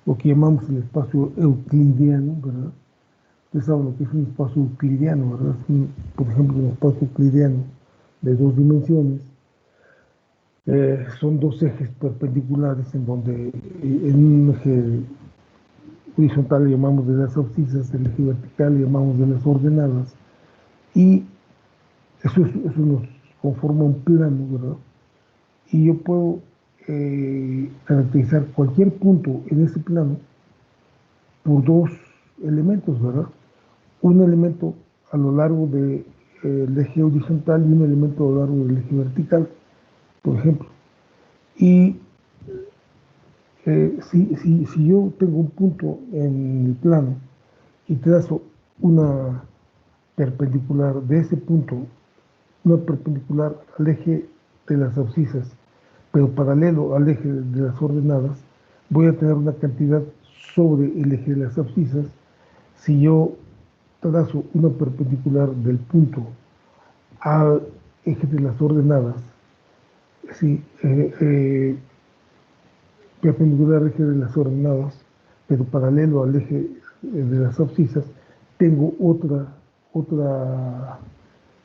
lo que llamamos el espacio euclidiano, ¿verdad? Ustedes saben lo que es un espacio euclidiano, ¿verdad? Por ejemplo, un espacio euclidiano de dos dimensiones. Son dos ejes perpendiculares en donde en un eje horizontal le llamamos de las abscisas, el eje vertical le llamamos de las ordenadas, y eso nos conforma un plano, ¿verdad? Y yo puedo caracterizar cualquier punto en ese plano por dos elementos, ¿verdad? Un elemento a lo largo del eje horizontal y un elemento a lo largo del eje vertical, por ejemplo. Y si yo tengo un punto en el plano y trazo una perpendicular de ese punto, una perpendicular al eje de las abscisas, pero paralelo al eje de las ordenadas, voy a tener una cantidad sobre el eje de las abscisas. Si yo trazo una perpendicular del punto al eje de las ordenadas, sí, perpendicular al eje de las ordenadas, pero paralelo al eje de las abscisas, tengo otra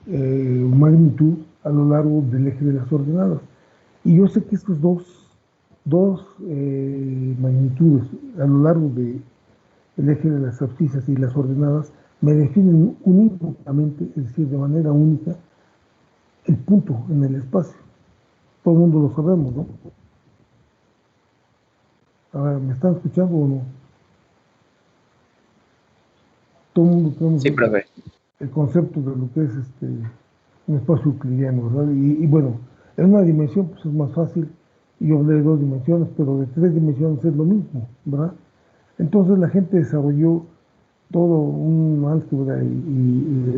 magnitud a lo largo del eje de las ordenadas. Y yo sé que estos dos magnitudes a lo largo del eje de las abscisas y las ordenadas me definen uníquamente, es decir, de manera única, el punto en el espacio. Todo el mundo lo sabemos, ¿no? A ver, ¿me están escuchando o no? Todo el mundo tenemos Sí, profe. el concepto de lo que es un espacio euclidiano, ¿verdad? Y bueno, en una dimensión pues es más fácil, y yo hablé de dos dimensiones, pero de tres dimensiones es lo mismo, ¿verdad? Entonces la gente desarrolló todo un álgebra y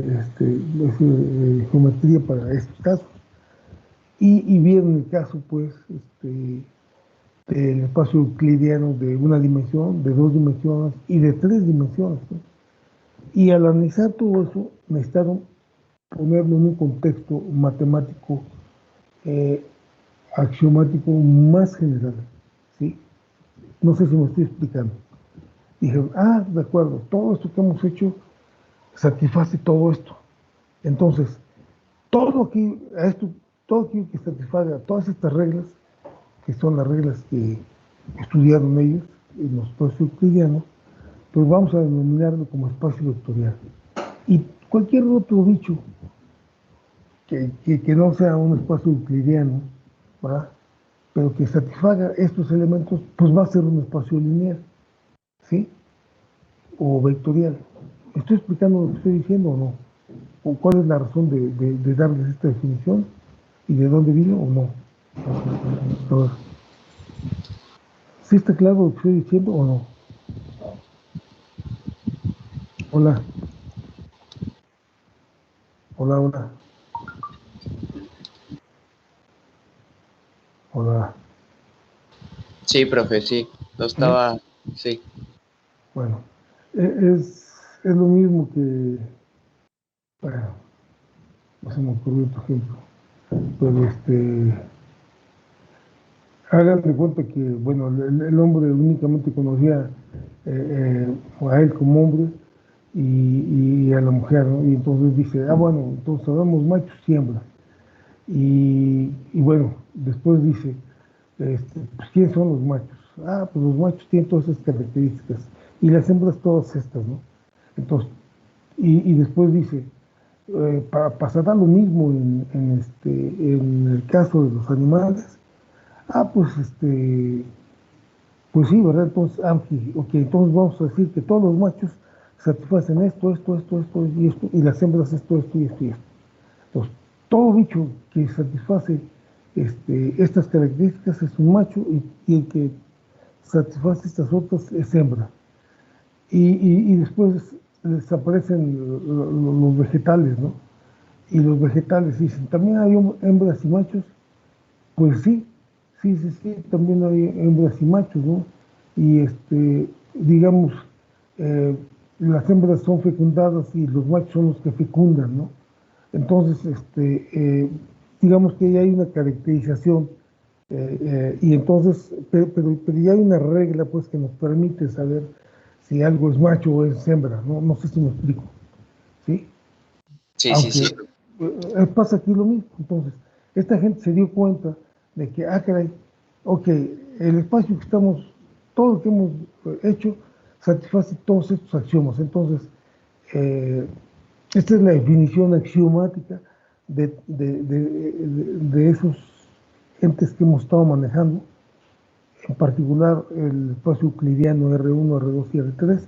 geometría para estos casos. Y vieron el caso, pues, del espacio euclidiano de una dimensión, de dos dimensiones y de tres dimensiones, ¿no? Y al analizar todo eso, necesitaron ponerlo en un contexto matemático, axiomático más general, ¿sí? No sé si me estoy explicando. Dijeron, de acuerdo, todo esto que hemos hecho satisface todo esto. Entonces, todo aquello que satisfaga todas estas reglas, que son las reglas que estudiaron ellos en los espacios euclidianos, pues vamos a denominarlo como espacio vectorial. Y cualquier otro bicho que no sea un espacio euclidiano, ¿verdad? Pero que satisfaga estos elementos, pues va a ser un espacio lineal, ¿sí? O vectorial. ¿Estoy explicando lo que estoy diciendo o no? ¿O cuál es la razón de darles esta definición? ¿Y de dónde vino o no? A ver, ¿sí está claro lo que estoy diciendo o no? Hola, hola, hola, hola. Sí, profe, sí. Lo ¿Sí? estaba, sí. Bueno, es lo mismo que, bueno, no se me ocurrió otro ejemplo, pero hagan de cuenta que, bueno, el hombre únicamente conocía a él como hombre y a la mujer, ¿no? Y entonces dice, bueno, entonces sabemos machos y hembras. Y bueno, después dice, pues, ¿quiénes son los machos? Pues los machos tienen todas esas características y las hembras todas estas, ¿no? Entonces, y después dice, pasará lo mismo en el caso de los animales. Pues pues sí, ¿verdad? Entonces, ok, entonces vamos a decir que todos los machos satisfacen esto y esto, y las hembras esto y esto y esto. Entonces, todo bicho que satisface estas características es un macho y el que satisface estas otras es hembra. Y después les aparecen los vegetales, ¿no? Y los vegetales dicen, también hay hembras y machos. Pues sí, sí, también hay hembras y machos, ¿no? Y digamos, eh, las hembras son fecundadas y los machos son los que fecundan, ¿no? Entonces, digamos que ya hay una caracterización y entonces, pero ya hay una regla pues que nos permite saber si algo es macho o es hembra, ¿no? No sé si me explico, ¿sí? Sí, sí, Aunque sí. pasa aquí lo mismo. Entonces, esta gente se dio cuenta de que, caray, ok, el espacio que estamos, todo lo que hemos hecho, satisface todos estos axiomas. Entonces, eh, esta es la definición axiomática de esos entes que hemos estado manejando, en particular el espacio euclidiano R1, R2 y R3,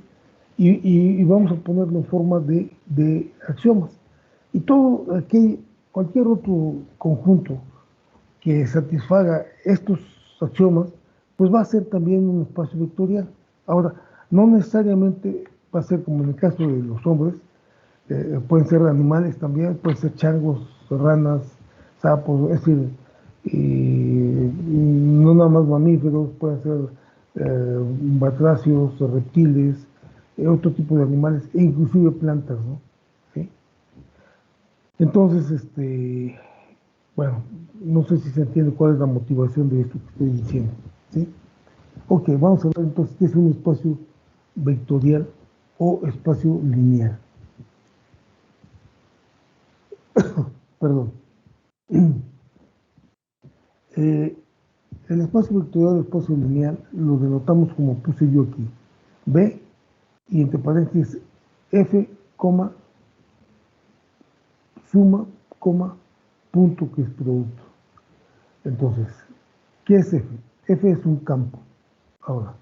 y vamos a ponerlo en forma de axiomas. Y todo cualquier otro conjunto que satisfaga estos axiomas, pues va a ser también un espacio vectorial. Ahora, no necesariamente va a ser como en el caso de los hombres, pueden ser animales también, pueden ser changos, ranas, sapos, es decir, no nada más mamíferos, pueden ser batracios, reptiles, otro tipo de animales, e inclusive plantas, ¿no? ¿Sí? Entonces, bueno, no sé si se entiende cuál es la motivación de esto que estoy diciendo, ¿sí? Ok, vamos a ver entonces qué es un espacio vectorial o espacio lineal. Perdón. Eh, el espacio vectorial o espacio lineal lo denotamos como puse yo aquí. B y entre paréntesis F, suma, punto que es producto. Entonces, ¿qué es F? F es un campo. Ahora,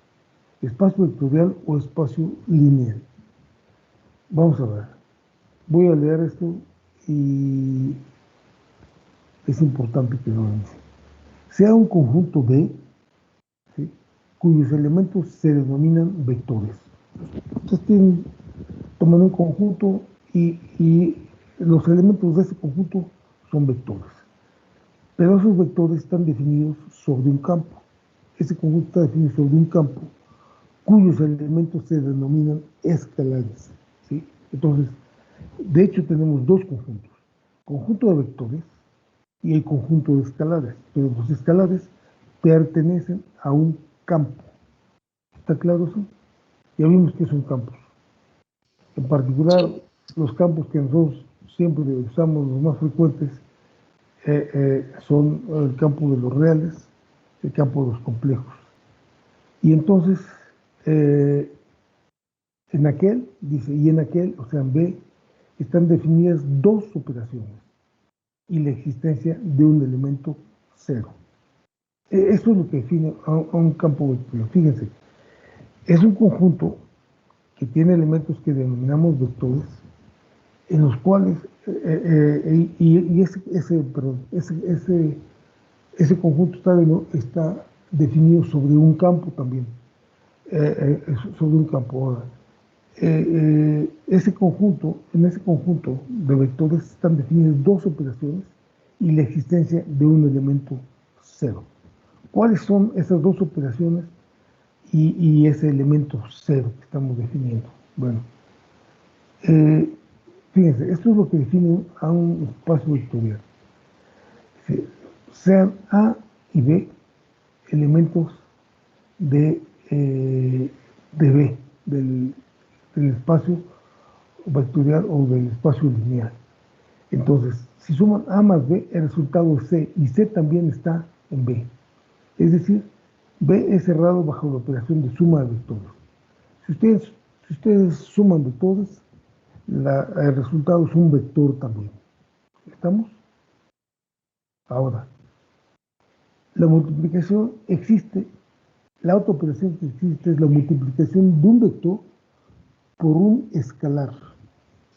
espacio vectorial o espacio lineal. Vamos a ver. Voy a leer esto y es importante que lo vean. Sea un conjunto D, ¿sí?, cuyos elementos se denominan vectores. Entonces toman un conjunto y los elementos de ese conjunto son vectores. Pero esos vectores están definidos sobre un campo. Ese conjunto está definido sobre un campo cuyos elementos se denominan escalares, ¿sí? Entonces, de hecho tenemos dos conjuntos. Conjunto de vectores y el conjunto de escalares. Pero los escalares pertenecen a un campo. ¿Está claro eso? Ya vimos que son campos. En particular, Sí. los campos que nosotros siempre usamos, los más frecuentes, son el campo de los reales, el campo de los complejos. Y entonces, eh, en aquel, dice, y en aquel, o sea, en B, están definidas dos operaciones y la existencia de un elemento cero. Eso es lo que define a un campo vectorial. Fíjense, es un conjunto que tiene elementos que denominamos vectores en los cuales, y ese conjunto está definido sobre un campo también, sobre un campo. Ahora, en ese conjunto de vectores están definidas dos operaciones y la existencia de un elemento cero. ¿Cuáles son esas dos operaciones y ese elemento cero que estamos definiendo? Bueno, fíjense, esto es lo que define a un espacio vectorial. Sean A y B elementos de B, del espacio vectorial o del espacio lineal. Entonces, si suman A más B, el resultado es C, y C también está en B. Es decir, B es cerrado bajo la operación de suma de vectores. Si ustedes suman vectores, el resultado es un vector también. ¿Estamos? Ahora, la multiplicación existe, la otra operación que existe es la multiplicación de un vector por un escalar,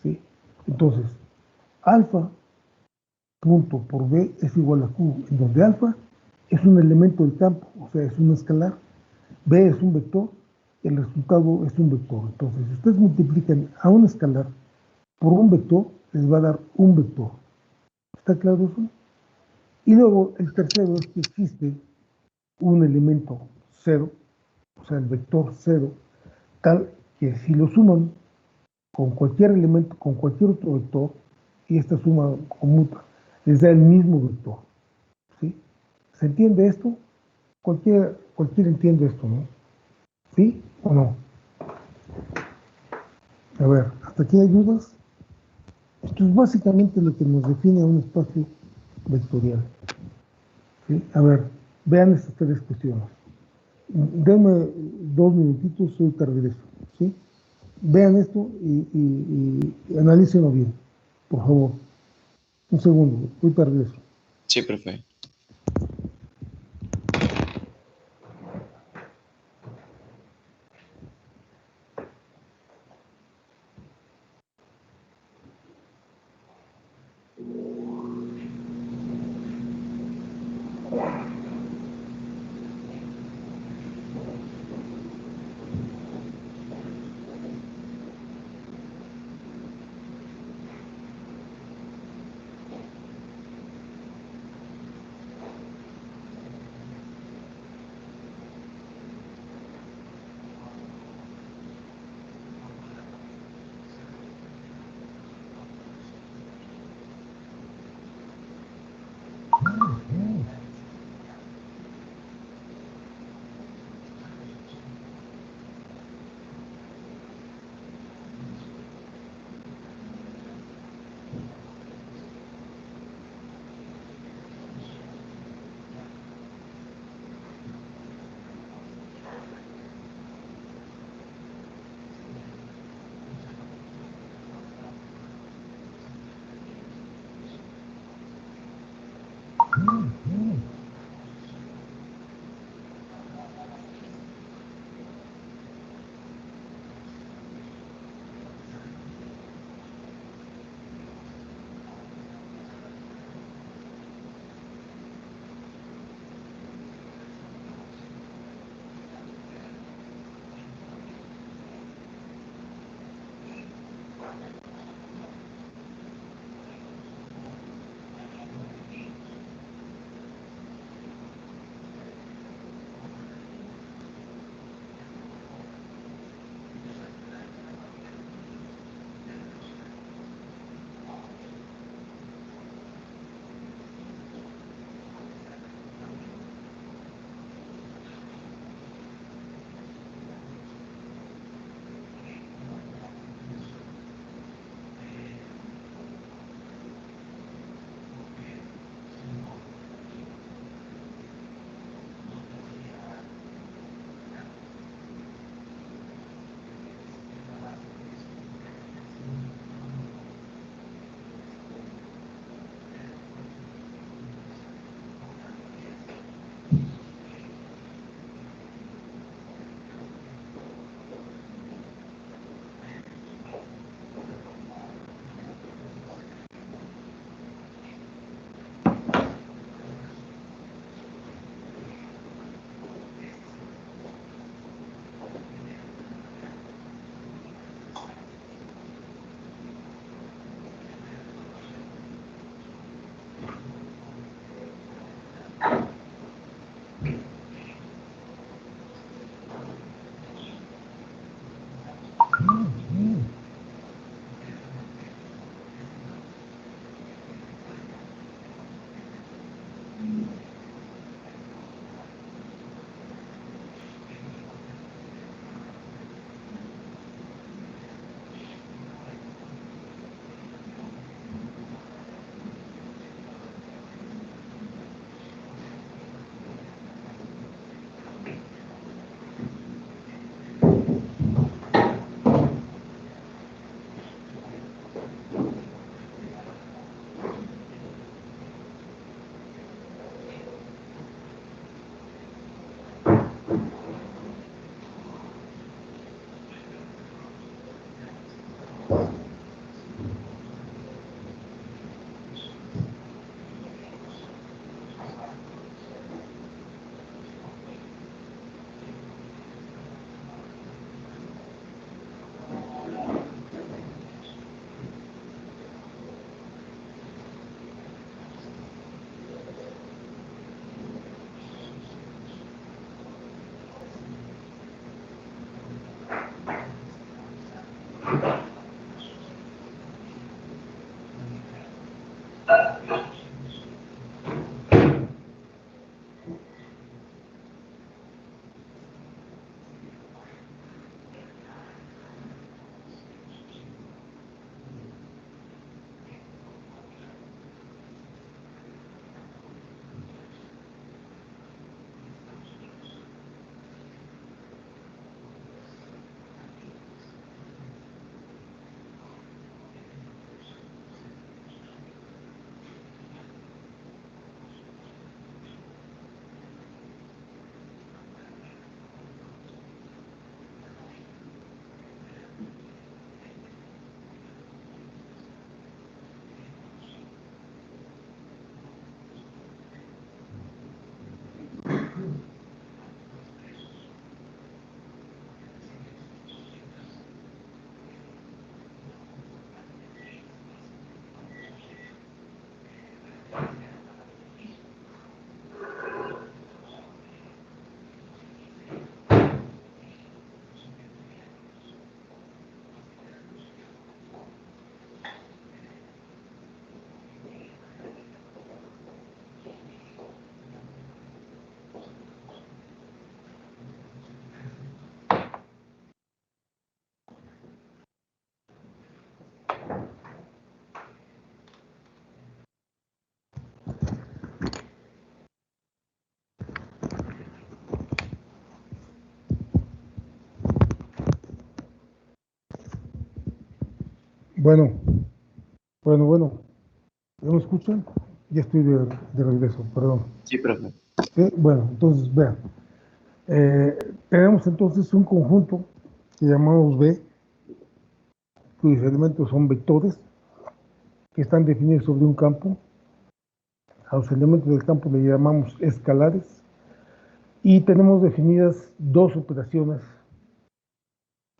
¿sí? Entonces, alfa punto por b es igual a q, en donde alfa es un elemento del campo, o sea, es un escalar, b es un vector, el resultado es un vector. Entonces, si ustedes multiplican a un escalar por un vector, les va a dar un vector. ¿Está claro eso? Y luego, el tercero es que existe un elemento cero, o sea, el vector cero, tal que si lo suman con cualquier elemento, con cualquier otro vector, y esta suma conmuta, les da el mismo vector. ¿Sí? ¿Se entiende esto? Cualquiera entiende esto, ¿no? ¿Sí o no? A ver, ¿hasta aquí hay dudas? Esto es básicamente lo que nos define a un espacio vectorial. ¿Sí? A ver, vean estas tres cuestiones. Denme 2 minutitos, ahorita regreso. ¿Sí? Vean esto y analícenlo bien, por favor. Un segundo, ahorita regreso. Sí, profe. Bueno, bueno. ¿Ya me escuchan? Ya estoy de regreso, perdón. Sí, profe. Sí, bueno, entonces vean. Tenemos entonces un conjunto que llamamos B, cuyos elementos son vectores, que están definidos sobre un campo. A los elementos del campo le llamamos escalares. Y tenemos definidas dos operaciones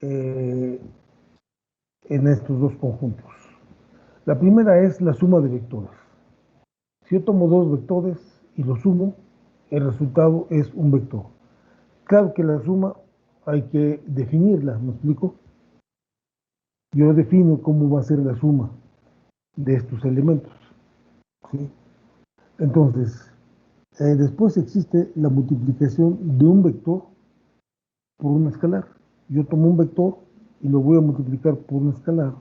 en estos dos conjuntos. La primera es la suma de vectores. Si yo tomo dos vectores y los sumo, el resultado es un vector. Claro que la suma hay que definirla, ¿me explico? Yo defino cómo va a ser la suma de estos elementos, ¿sí? Entonces, después existe la multiplicación de un vector por un escalar. Yo tomo un vector y lo voy a multiplicar por un escalar,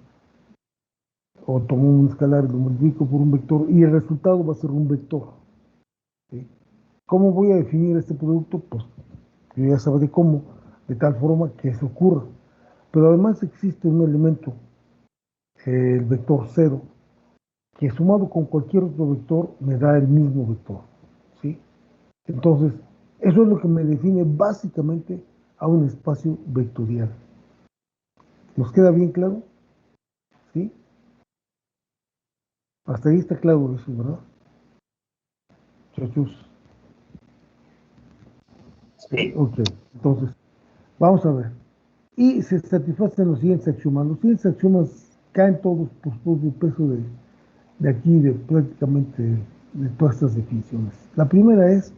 o tomo un escalar y lo multiplico por un vector, y el resultado va a ser un vector, ¿sí? ¿Cómo voy a definir este producto? Pues yo ya sabré cómo, de tal forma que eso ocurra. Pero además existe un elemento, el vector 0, que sumado con cualquier otro vector me da el mismo vector, ¿sí? Entonces, eso es lo que me define básicamente a un espacio vectorial. ¿Nos queda bien claro? ¿Sí? Hasta ahí está claro eso, ¿verdad? Muchachos. Sí. Ok, entonces, vamos a ver. Y se satisfacen los siguientes axiomas. Los siguientes axiomas caen todos por el peso de aquí, de prácticamente de todas estas definiciones. La primera es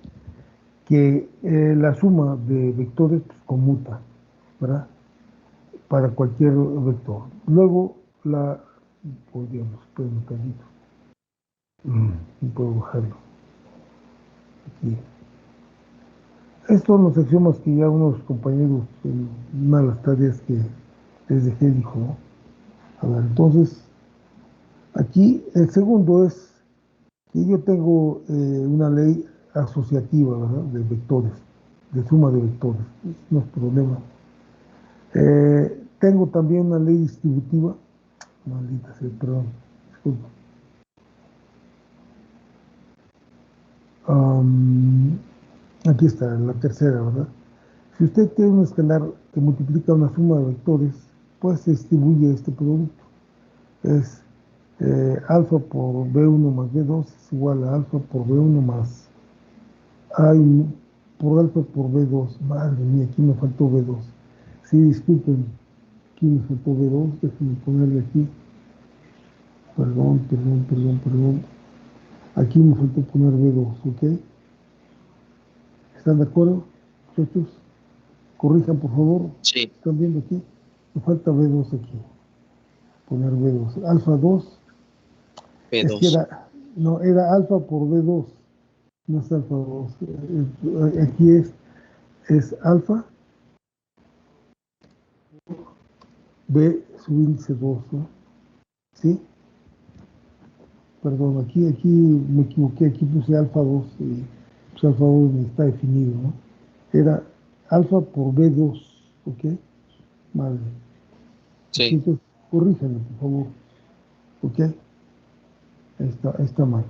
que la suma de vectores pues, conmuta, ¿verdad? Para cualquier vector. Luego, podríamos, espera un tantito. No puedo bajarlo. Aquí. Estos son los axiomas que ya unos compañeros en una de las tareas que les dejé dijo, ¿no? A ver, entonces, aquí el segundo es que yo tengo una ley asociativa, ¿verdad? De vectores, de suma de vectores. No es problema. Tengo también una ley distributiva. Maldita sea, perdón. Disculpa. Aquí está, la tercera, ¿verdad? Si usted tiene un escalar que multiplica una suma de vectores, pues se distribuye este producto. Es alfa por B1 más B2 es igual a alfa por B1 más A1 por alfa por B2. Madre mía, aquí me faltó B2. Sí, disculpen, aquí me faltó B2. Déjenme ponerle aquí. Perdón. Aquí me faltó poner B2, ¿ok? ¿Están de acuerdo, muchachos? Corrijan, por favor. Sí, ¿Están viendo aquí? Me falta B2 aquí. Poner B2. Alfa 2. Es que P2. era, no, era alfa por B2. No es alfa 2. Aquí es alfa B subíndice 2, ¿no? ¿Sí? Perdón, aquí me equivoqué. Aquí puse alfa 2. Y pues alfa 2 ni está definido, ¿no? Era alfa por B2. ¿Ok? Vale. Aquí Sí, entonces, corríjanme, por favor. ¿Ok? Está mal.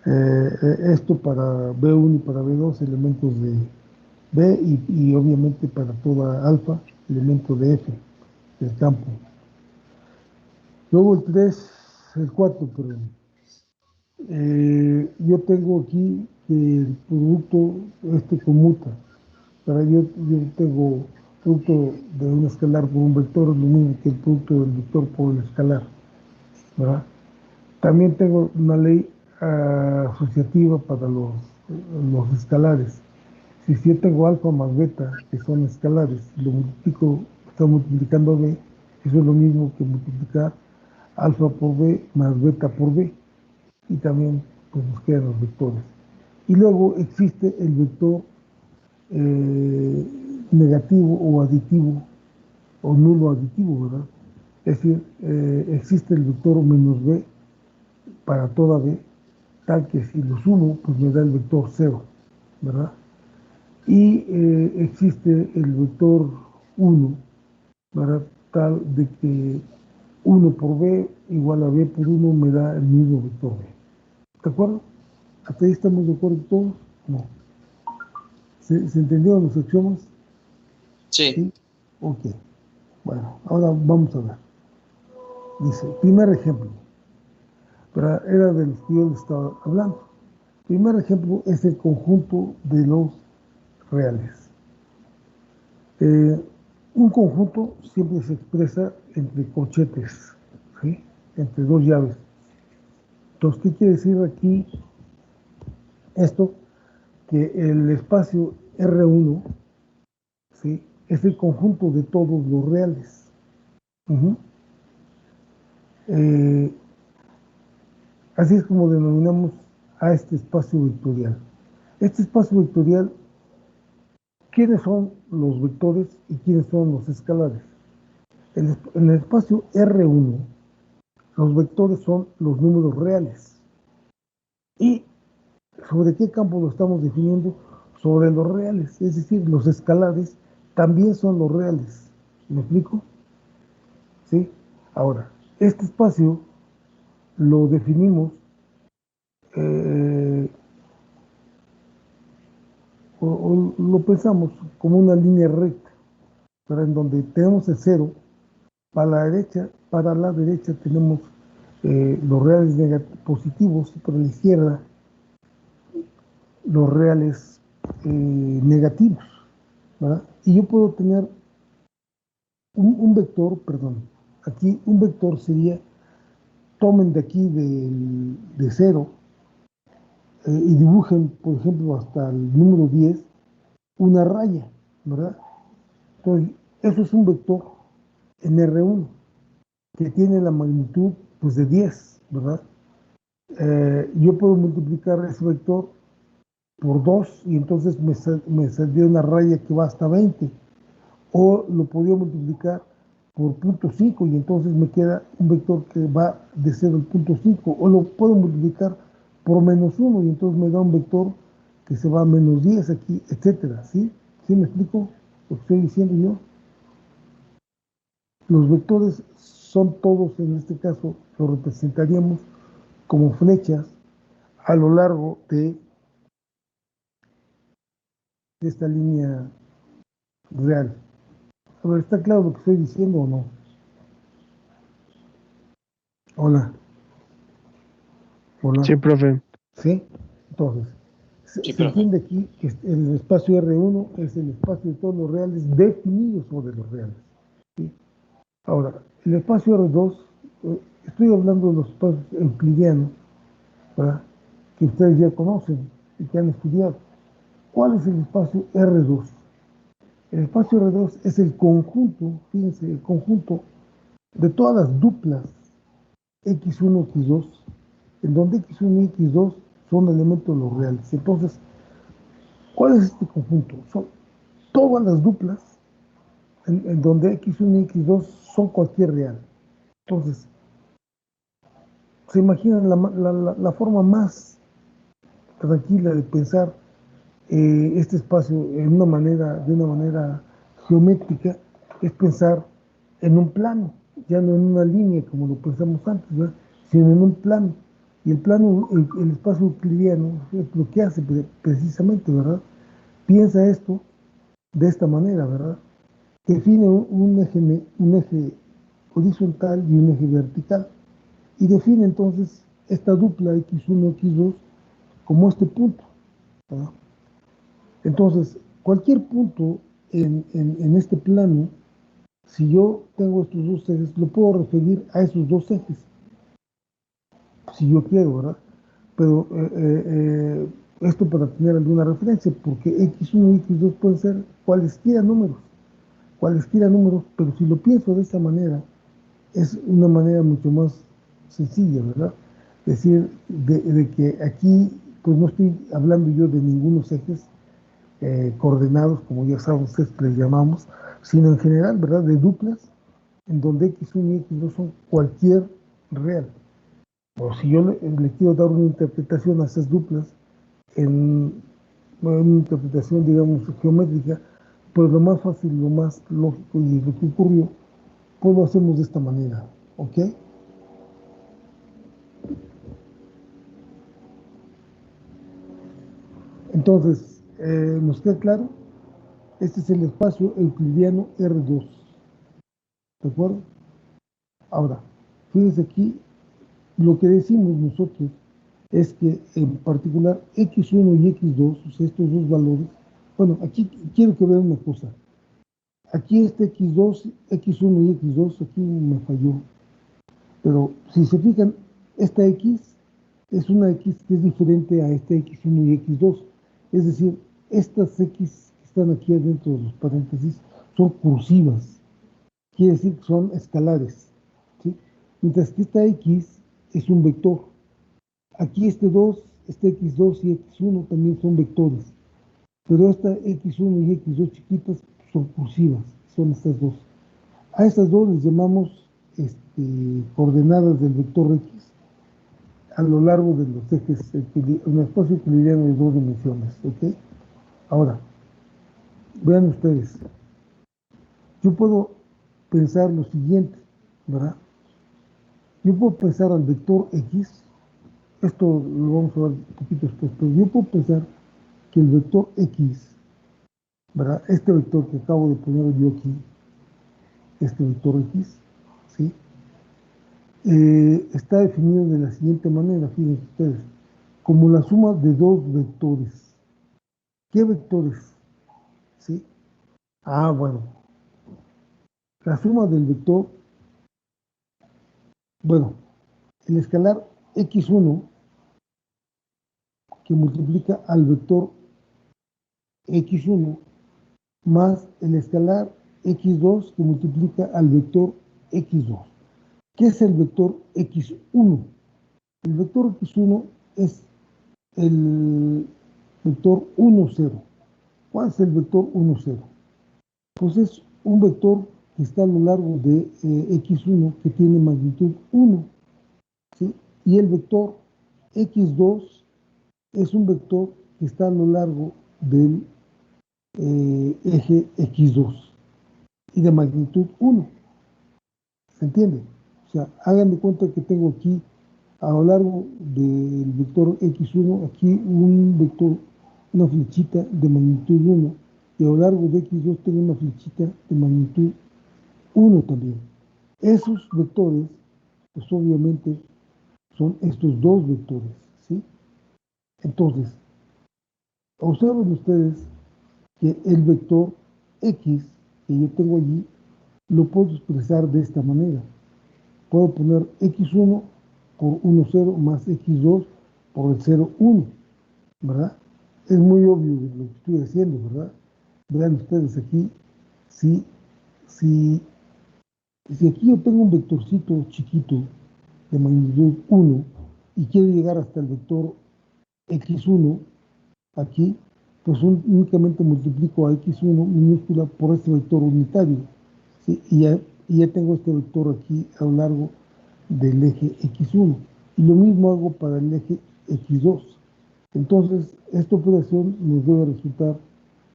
Esto para B1 y para B2, elementos de B y obviamente para toda alfa, elemento de F del campo. Luego el 3, el 4, perdón. Yo tengo aquí que el producto conmuta. Para yo tengo producto de un escalar por un vector, es lo mismo que el producto del vector por el escalar, ¿verdad? También tengo una ley asociativa para los escalares. Si yo tengo alfa más beta, que son escalares, y lo multiplico, está multiplicando B, eso es lo mismo que multiplicar alfa por B más beta por B. Y también pues, nos quedan los vectores. Y luego existe el vector negativo o aditivo, o nulo aditivo, ¿verdad? Es decir, existe el vector menos B para toda B, tal que si lo sumo, pues me da el vector 0, ¿verdad? Y existe el vector 1, ¿verdad? Tal de que 1 por B igual a B por 1 me da el mismo vector B. ¿De acuerdo? ¿Hasta ahí estamos de acuerdo todos? No. ¿Se entendieron los axiomas? sí, ¿Sí? Ok. Bueno, ahora vamos a ver. Dice, primer ejemplo. Pero era de los que yo les estaba hablando. Primer ejemplo es el conjunto de los reales. Un conjunto siempre se expresa entre corchetes, ¿sí? Entre dos llaves. Entonces, ¿qué quiere decir aquí esto? Que el espacio R1, ¿sí? Es el conjunto de todos los reales. Uh-huh. Así es como denominamos a este espacio vectorial. Este espacio vectorial, ¿quiénes son los vectores y quiénes son los escalares? En el espacio R1, los vectores son los números reales. ¿Y sobre qué campo lo estamos definiendo? Sobre los reales, es decir, los escalares también son los reales. ¿Me explico? ¿Sí? Ahora, este espacio lo definimos eh, o lo pensamos como una línea recta, pero en donde tenemos el cero, para la derecha tenemos los reales positivos y para la izquierda los reales negativos, ¿verdad? Y yo puedo tener un vector, perdón, aquí un vector sería, tomen de aquí de cero y dibujen, por ejemplo, hasta el número 10 una raya, ¿verdad? Entonces, eso es un vector en R1 que tiene la magnitud pues, de 10, ¿verdad? Yo puedo multiplicar ese vector por 2 y entonces me saldría una raya que va hasta 20. O lo podría multiplicar por 0.5 y entonces me queda un vector que va de 0 al 0.5. O lo puedo multiplicar por -1 y entonces me da un vector que se va a -10 aquí, etcétera. ¿Sí? ¿Sí me explico lo que estoy diciendo yo? Los vectores son todos, en este caso, los representaríamos como flechas a lo largo de esta línea real. A ver, ¿está claro lo que estoy diciendo o no? Hola, hola. Sí, profe. ¿Sí? Entonces, Sí, se profe. entiende aquí que el espacio R1 es el espacio de todos los reales definidos sobre los reales. ¿Sí? Ahora, el espacio R2, estoy hablando de los espacios euclidianos, ¿verdad? Que ustedes ya conocen y que han estudiado. ¿Cuál es el espacio R2? El espacio R2 es el conjunto, fíjense, el conjunto de todas las duplas X1, X2, en donde X1 y X2 son elementos de los reales. Entonces, ¿cuál es este conjunto? Son todas las duplas en donde X1 y X2 son cualquier real. Entonces, se imaginan la forma más tranquila de pensar este espacio de una manera geométrica, es pensar en un plano, ya no en una línea como lo pensamos antes, ¿verdad? Sino en un plano. Y el plano, el espacio euclidiano, es lo que hace precisamente, ¿verdad? Piensa esto de esta manera, ¿verdad? Define un eje horizontal y un eje vertical. Y define entonces esta dupla X1, X2 como este punto, ¿verdad? Entonces, cualquier punto en este plano, si yo tengo estos dos ejes, lo puedo referir a esos dos ejes, si yo quiero, ¿verdad? Pero esto para tener alguna referencia, porque X1 y X2 pueden ser cualesquiera números, pero si lo pienso de esta manera, es una manera mucho más sencilla, ¿verdad? Es decir, de que aquí, pues no estoy hablando yo de ningunos ejes, coordenados, como ya saben ustedes que les llamamos, sino en general, ¿verdad? De duplas, en donde X1 y X2 son cualquier real. O si yo le quiero dar una interpretación a esas duplas, en una interpretación, digamos, geométrica, pues lo más fácil, lo más lógico y lo que ocurrió, pues lo hacemos de esta manera, ¿ok? Entonces, ¿nos queda claro? Este es el espacio euclidiano R2, ¿de acuerdo? Ahora, fíjense aquí, lo que decimos nosotros es que en particular X1 y X2, o sea, estos dos valores, bueno, aquí quiero que vean una cosa. Aquí este X2, X1 y X2, aquí me falló. Pero si se fijan, esta X es una X que es diferente a este X1 y X2. Es decir, estas X que están aquí adentro de los paréntesis son cursivas. Quiere decir que son escalares, ¿sí? Mientras que esta X es un vector. Aquí este X2 y X1 también son vectores, pero esta X1 y X2 chiquitas son cursivas, son estas dos. A estas dos les llamamos coordenadas del vector X a lo largo de los ejes, un espacio euclidiano de dos dimensiones, ¿ok? Ahora, vean ustedes, yo puedo pensar lo siguiente, ¿verdad? Yo puedo pensar al vector X, esto lo vamos a ver un poquito después, pero yo puedo pensar que el vector X, ¿verdad? Este vector que acabo de poner yo aquí, este vector X, ¿sí? Está definido de la siguiente manera, fíjense ustedes, como la suma de dos vectores. ¿Qué vectores? ¿Sí? Ah, bueno, la suma del vector, bueno, el escalar X1 que multiplica al vector X1 más el escalar X2 que multiplica al vector X2. ¿Qué es el vector X1? El vector X1 es el vector 1, 0. ¿Cuál es el vector 1, 0? Pues es un vector que está a lo largo de X1 que tiene magnitud 1, ¿sí? Y el vector X2 es un vector que está a lo largo del eje X2 y de magnitud 1. ¿Se entiende? O sea, hagan de cuenta que tengo aquí a lo largo del vector X1, aquí un vector, una flechita de magnitud 1, y a lo largo de x2 tengo una flechita de magnitud 1 también. Esos vectores, pues obviamente son estos dos vectores, ¿sí? Entonces, observen ustedes que el vector x que yo tengo allí lo puedo expresar de esta manera. Puedo poner x1 por 1, 0 más x2 por el 0, 1, ¿verdad? Es muy obvio lo que estoy haciendo, ¿verdad? Vean ustedes aquí, si, si, si aquí yo tengo un vectorcito chiquito de magnitud 1 y quiero llegar hasta el vector x1, aquí, pues únicamente multiplico a x1 minúscula por este vector unitario, ¿sí? Y ya tengo este vector aquí a lo largo del eje x1. Y lo mismo hago para el eje x2. Entonces, esta operación nos debe resultar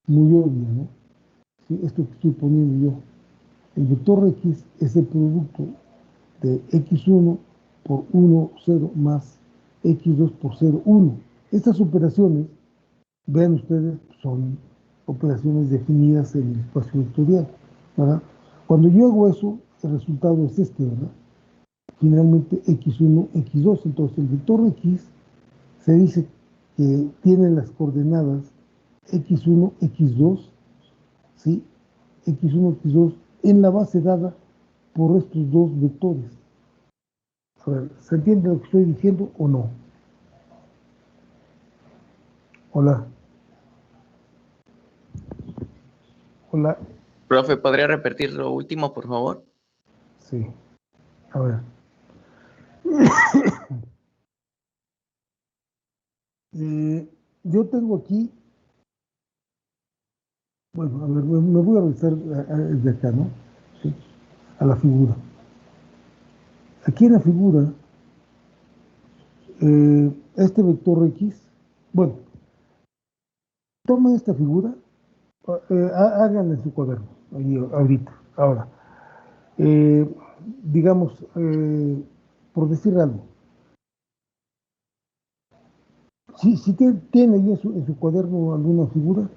muy obvia, ¿no? ¿Sí? Esto que estoy poniendo yo. El vector x es el producto de x1 por 1, 0 más x2 por 0, 1. Estas operaciones, vean ustedes, son operaciones definidas en el espacio vectorial, ¿verdad? Cuando yo hago eso, el resultado es este, ¿verdad? Finalmente x1, x2. Entonces el vector x se dice que tiene las coordenadas x1, x2, ¿sí? x1, x2 en la base dada por estos dos vectores. A ver, ¿se entiende lo que estoy diciendo o no? Hola. Hola. Profe, ¿podría repetir lo último, por favor? Sí. A ver. Yo tengo aquí, bueno, a ver, me voy a revisar desde acá, ¿no? Sí, a la figura. Aquí en la figura, este vector x, bueno, tomen esta figura, háganla en su cuaderno, ahí, ahorita, ahora. Eh, digamos, por decir algo, si tiene ahí en su cuaderno alguna figura,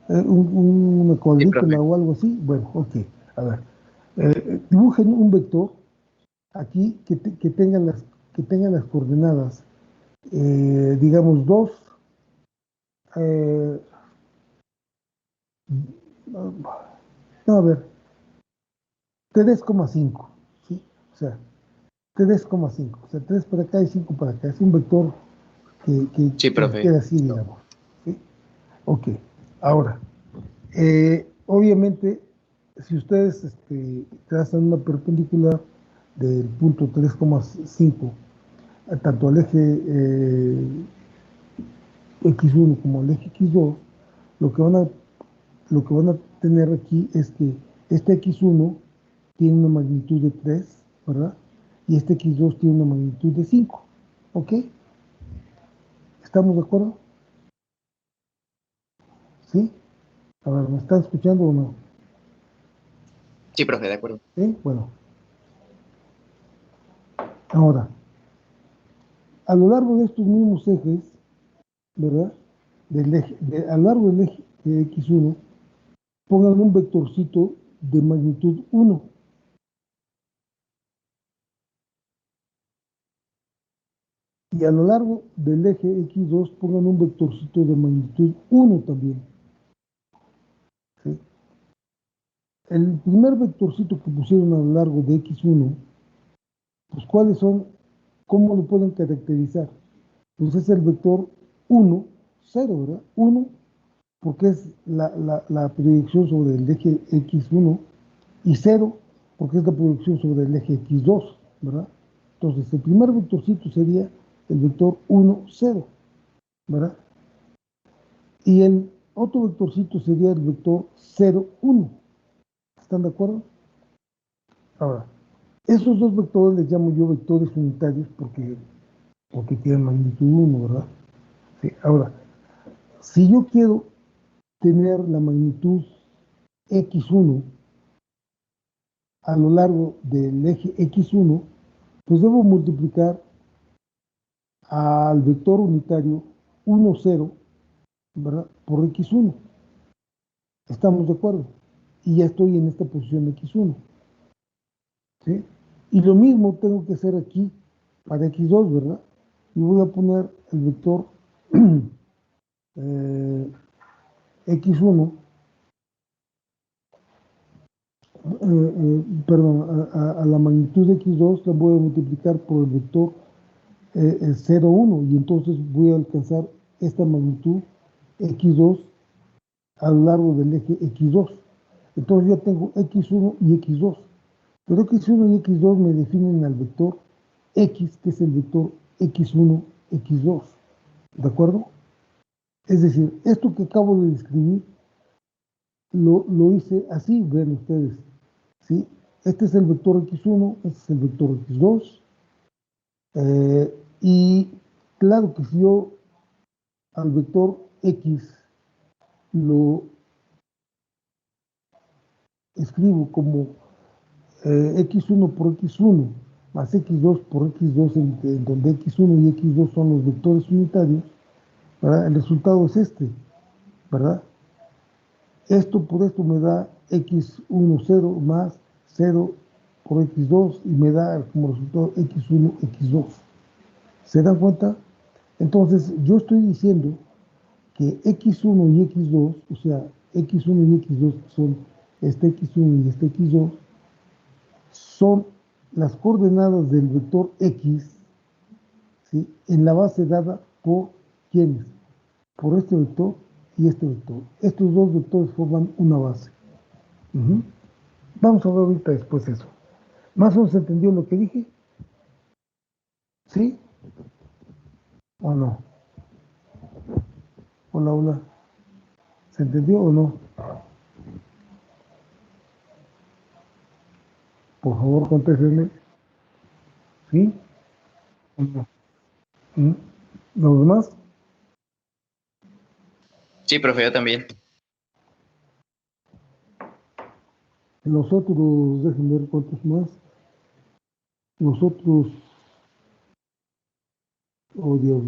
una Sí, profe. cuadrícula o algo así, bueno, ok, a ver, dibujen un vector aquí que tenga las coordenadas, digamos, 2, eh, no, a ver, 3,5, ¿sí? O sea, 3,5, o sea, 3 para acá y 5 para acá, es un vector Sí, que profe. queda así, digamos, ¿sí? Ok, ahora, obviamente, si ustedes trazan una perpendicular del punto 3,5 tanto al eje x1 como al eje x2, lo que van a, lo que van a tener aquí es que este x1 tiene una magnitud de 3, ¿verdad? Y este x2 tiene una magnitud de 5, ¿ok? ¿Estamos de acuerdo? ¿Sí? A ver, ¿me están escuchando o no? Sí, profe, de acuerdo. ¿Sí? Bueno, ahora, a lo largo de estos mismos ejes, ¿verdad? A lo largo del eje de x1, pongan un vectorcito de magnitud 1. Y a lo largo del eje x2 pongan un vectorcito de magnitud 1 también, ¿sí? El primer vectorcito que pusieron a lo largo de x1, pues ¿cuáles son? ¿Cómo lo pueden caracterizar? Pues es el vector 1, 0, ¿verdad? 1, porque es la proyección sobre el eje x1, y 0, porque es la proyección sobre el eje x2, ¿verdad? Entonces, el primer vectorcito sería el vector 1, 0, ¿verdad? Y el otro vectorcito sería el vector 0, 1. ¿Están de acuerdo? Ahora, esos dos vectores les llamo yo vectores unitarios porque tienen magnitud 1, ¿verdad? Sí. Ahora, si yo quiero tener la magnitud x1 a lo largo del eje x1, pues debo multiplicar al vector unitario 1, 0, ¿verdad? Por x1. ¿Estamos de acuerdo? Y ya estoy en esta posición de x1, ¿sí? Y lo mismo tengo que hacer aquí para x2, ¿verdad? Y voy a poner el vector x1, perdón, a la magnitud de x2 la voy a multiplicar por el vector 0, 1, y entonces voy a alcanzar esta magnitud x2 a lo largo del eje x2. Entonces ya tengo x1 y x2, pero x1 y x2 me definen al vector x, que es el vector x1, x2, ¿de acuerdo? Es decir, esto que acabo de describir lo hice así, vean ustedes, ¿sí? Este es el vector x1, este es el vector x2, y claro que si yo al vector x lo escribo como x1 por x1 más x2 por x2, en donde x1 y x2 son los vectores unitarios, ¿verdad? El resultado es este, ¿verdad? Esto por esto me da x1, 0 más 0 por x2 y me da como resultado x1, x2. ¿Se dan cuenta? Entonces yo estoy diciendo que x1 y x2, o sea, x1 y x2 son este x1 y este x2, son las coordenadas del vector x, ¿sí? En la base dada por ¿quiénes? Por este vector y este vector. Estos dos vectores forman una base. Vamos a ver ahorita después eso. ¿Más o menos entendió lo que dije? ¿Sí? ¿O no? Hola, hola. ¿Se entendió o no? Por favor, contéstenme. ¿Sí? ¿O no? ¿Los demás? Sí, profe, yo también. Los otros, déjenme ver cuántos más. Los otros, oh Dios,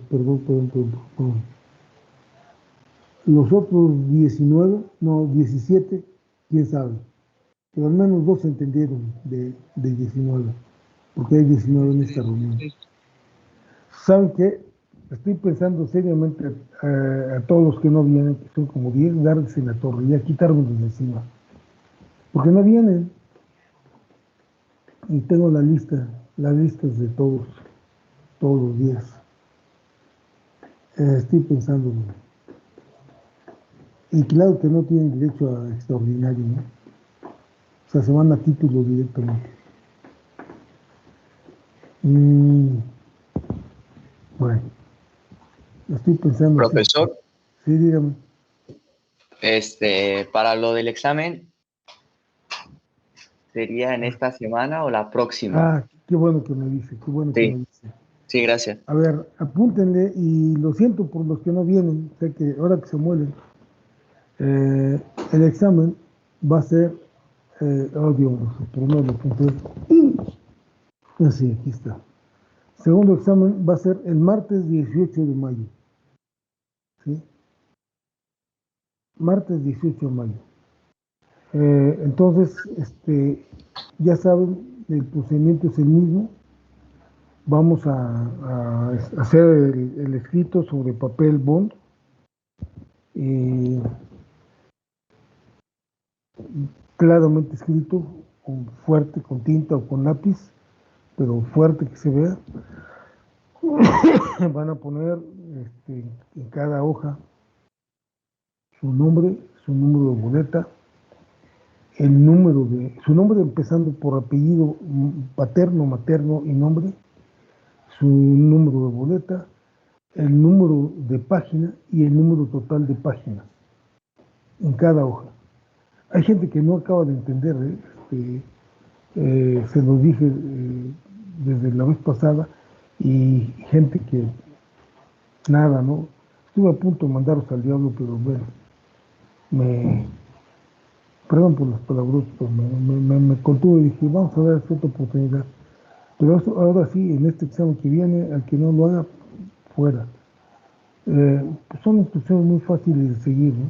perdón. Los otros 19, no, 17, quién sabe. Pero al menos dos se entendieron de 19, porque hay 19 en esta reunión. ¿Saben qué? Estoy pensando seriamente a todos los que no vienen, que son como 10, darles en la torre, ya quitármelos de encima. Porque no vienen. Y tengo las listas de todos los días. Estoy pensando. Y claro que no tienen derecho a extraordinario, ¿no? O sea, se van a título directamente. Bueno, estoy pensando. Profesor, Sí, dígame. para lo del examen, ¿sería en esta semana o la próxima? Qué bueno que me dice, qué bueno que me Sí, dice. sí, gracias. A ver, apúntenle, y lo siento por los que no vienen, sé que ahora que se muelen, el examen va a ser, oh Dios, primero lo apunté. Así, aquí está. Segundo examen va a ser el martes 18 de mayo. ¿Sí? Martes 18 de mayo. Entonces, ya saben, el procedimiento es el mismo. Vamos a hacer el escrito sobre papel bond. Claramente escrito, fuerte, con tinta o con lápiz, pero fuerte que se vea. Van a poner en cada hoja su nombre, su número de boleta, su nombre empezando por apellido paterno, materno y nombre, su número de boleta, el número de página y el número total de páginas en cada hoja. Hay gente que no acaba de entender, se lo dije desde la vez pasada, y gente que nada, ¿no? Estuve a punto de mandaros al diablo, pero bueno, perdón por las palabras, pero me contuve y dije, vamos a dar esta oportunidad. Pero ahora sí, en este examen que viene, al que no lo haga, fuera. Pues son instrucciones muy fáciles de seguir, ¿no?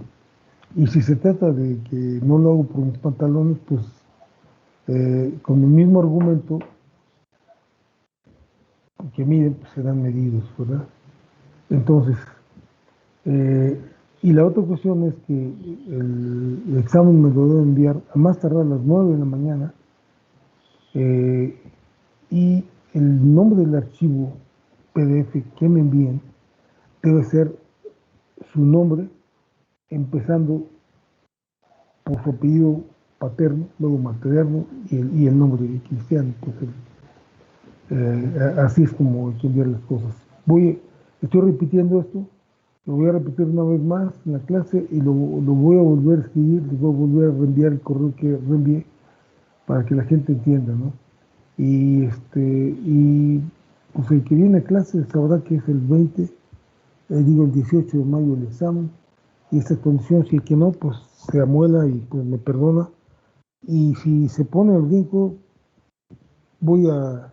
Y si se trata de que no lo hago por mis pantalones, pues con el mismo argumento que miden, pues serán medidos, ¿verdad? Entonces, y la otra cuestión es que el examen me lo debo enviar a más tardar a las 9 de la mañana, y el nombre del archivo PDF que me envíen debe ser su nombre, empezando por su apellido paterno, luego materno y el nombre de cristiano. Pues así es como hay que enviar las cosas. Estoy repitiendo esto, lo voy a repetir una vez más en la clase y lo voy a volver a escribir, les voy a volver a reenviar el correo que reenvié para que la gente entienda, ¿no? Y pues el que viene a clase sabrá que es el 20, el 18 de mayo el examen, y esta condición, si el que no, pues se amuela y pues me perdona. Y si se pone el brinco, voy a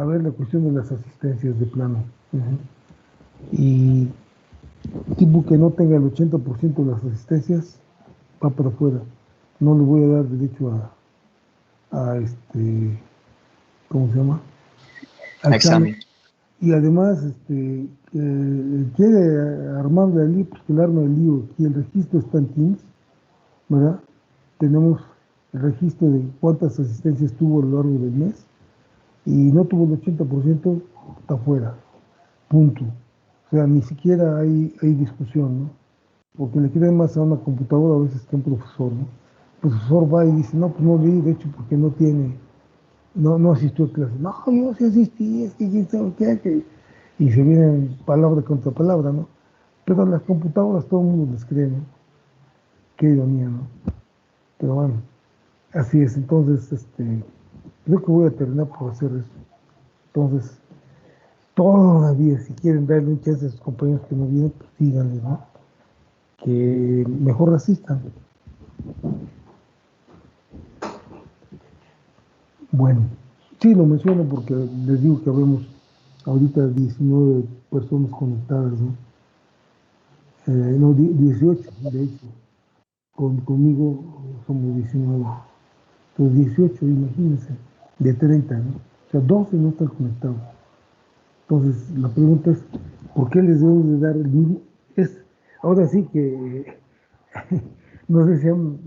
ver la cuestión de las asistencias de plano. Y tipo que no tenga el 80% de las asistencias, va para afuera. No le voy a dar derecho a ¿cómo se llama? Al examen. Y además, quiere armarle el lío, pues que el arma el lío. Aquí el registro está en Teams, ¿verdad? Tenemos el registro de cuántas asistencias tuvo a lo largo del mes, y no tuvo el 80%, está fuera. Punto. O sea, ni siquiera hay discusión, ¿no? Porque le quieren más a una computadora a veces que a un profesor, ¿no? El profesor va y dice, no, pues no leí, de hecho, porque no asistió a clase. No, yo sí asistí, es que quién sabe qué. Y se vienen palabra contra palabra, ¿no? Pero las computadoras todo el mundo les cree, ¿no? Qué ironía, ¿no? Pero bueno, así es. Entonces, creo que voy a terminar por hacer eso. Entonces, todavía, si quieren darle un chance a sus compañeros que no vienen, pues díganle, ¿no? Que mejor asistan. Bueno, sí, lo menciono porque les digo que habemos ahorita 19 personas conectadas, ¿no? No, 18, de hecho. Conmigo somos 19. Entonces 18, imagínense, de 30, ¿no? O sea, 12 no están conectados. Entonces, la pregunta es, ¿por qué les debemos de dar el mismo? Ahora sí que, no sé si han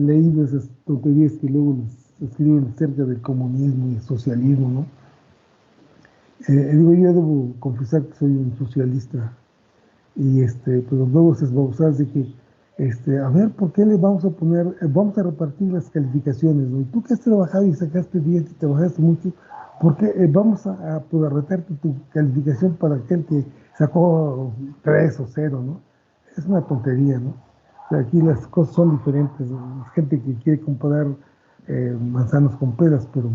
leído esas tonterías que luego les escriben acerca del comunismo y el socialismo, ¿no? Digo, yo debo confesar que soy un socialista, pero luego se esbozas de que, a ver, ¿por qué le vamos a poner, vamos a repartir las calificaciones, ¿no? Y tú que has trabajado y sacaste 10 y trabajaste mucho, ¿por qué vamos a retarte tu calificación para aquel que sacó 3 o 0, ¿no? Es una tontería, ¿no? O sea, aquí las cosas son diferentes, ¿no? Hay gente que quiere comparar manzanas con peras, pero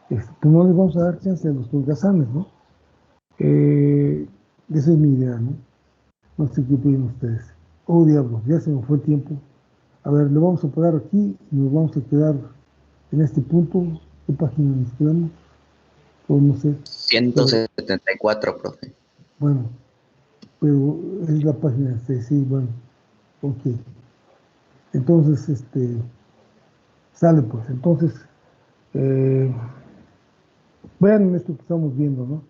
pues no les vamos a dar chance a los holgazanes, ¿no? Esa es mi idea, ¿no? No sé qué opinan ustedes. Oh, diablo, ya se me fue el tiempo. A ver, lo vamos a parar aquí y nos vamos a quedar en este punto. ¿Qué página nos quedamos? O no sé. 174, profe. Bueno, pero es la página 6, sí, bueno. Ok. Entonces, sale pues. Entonces, vean esto que estamos viendo, ¿no?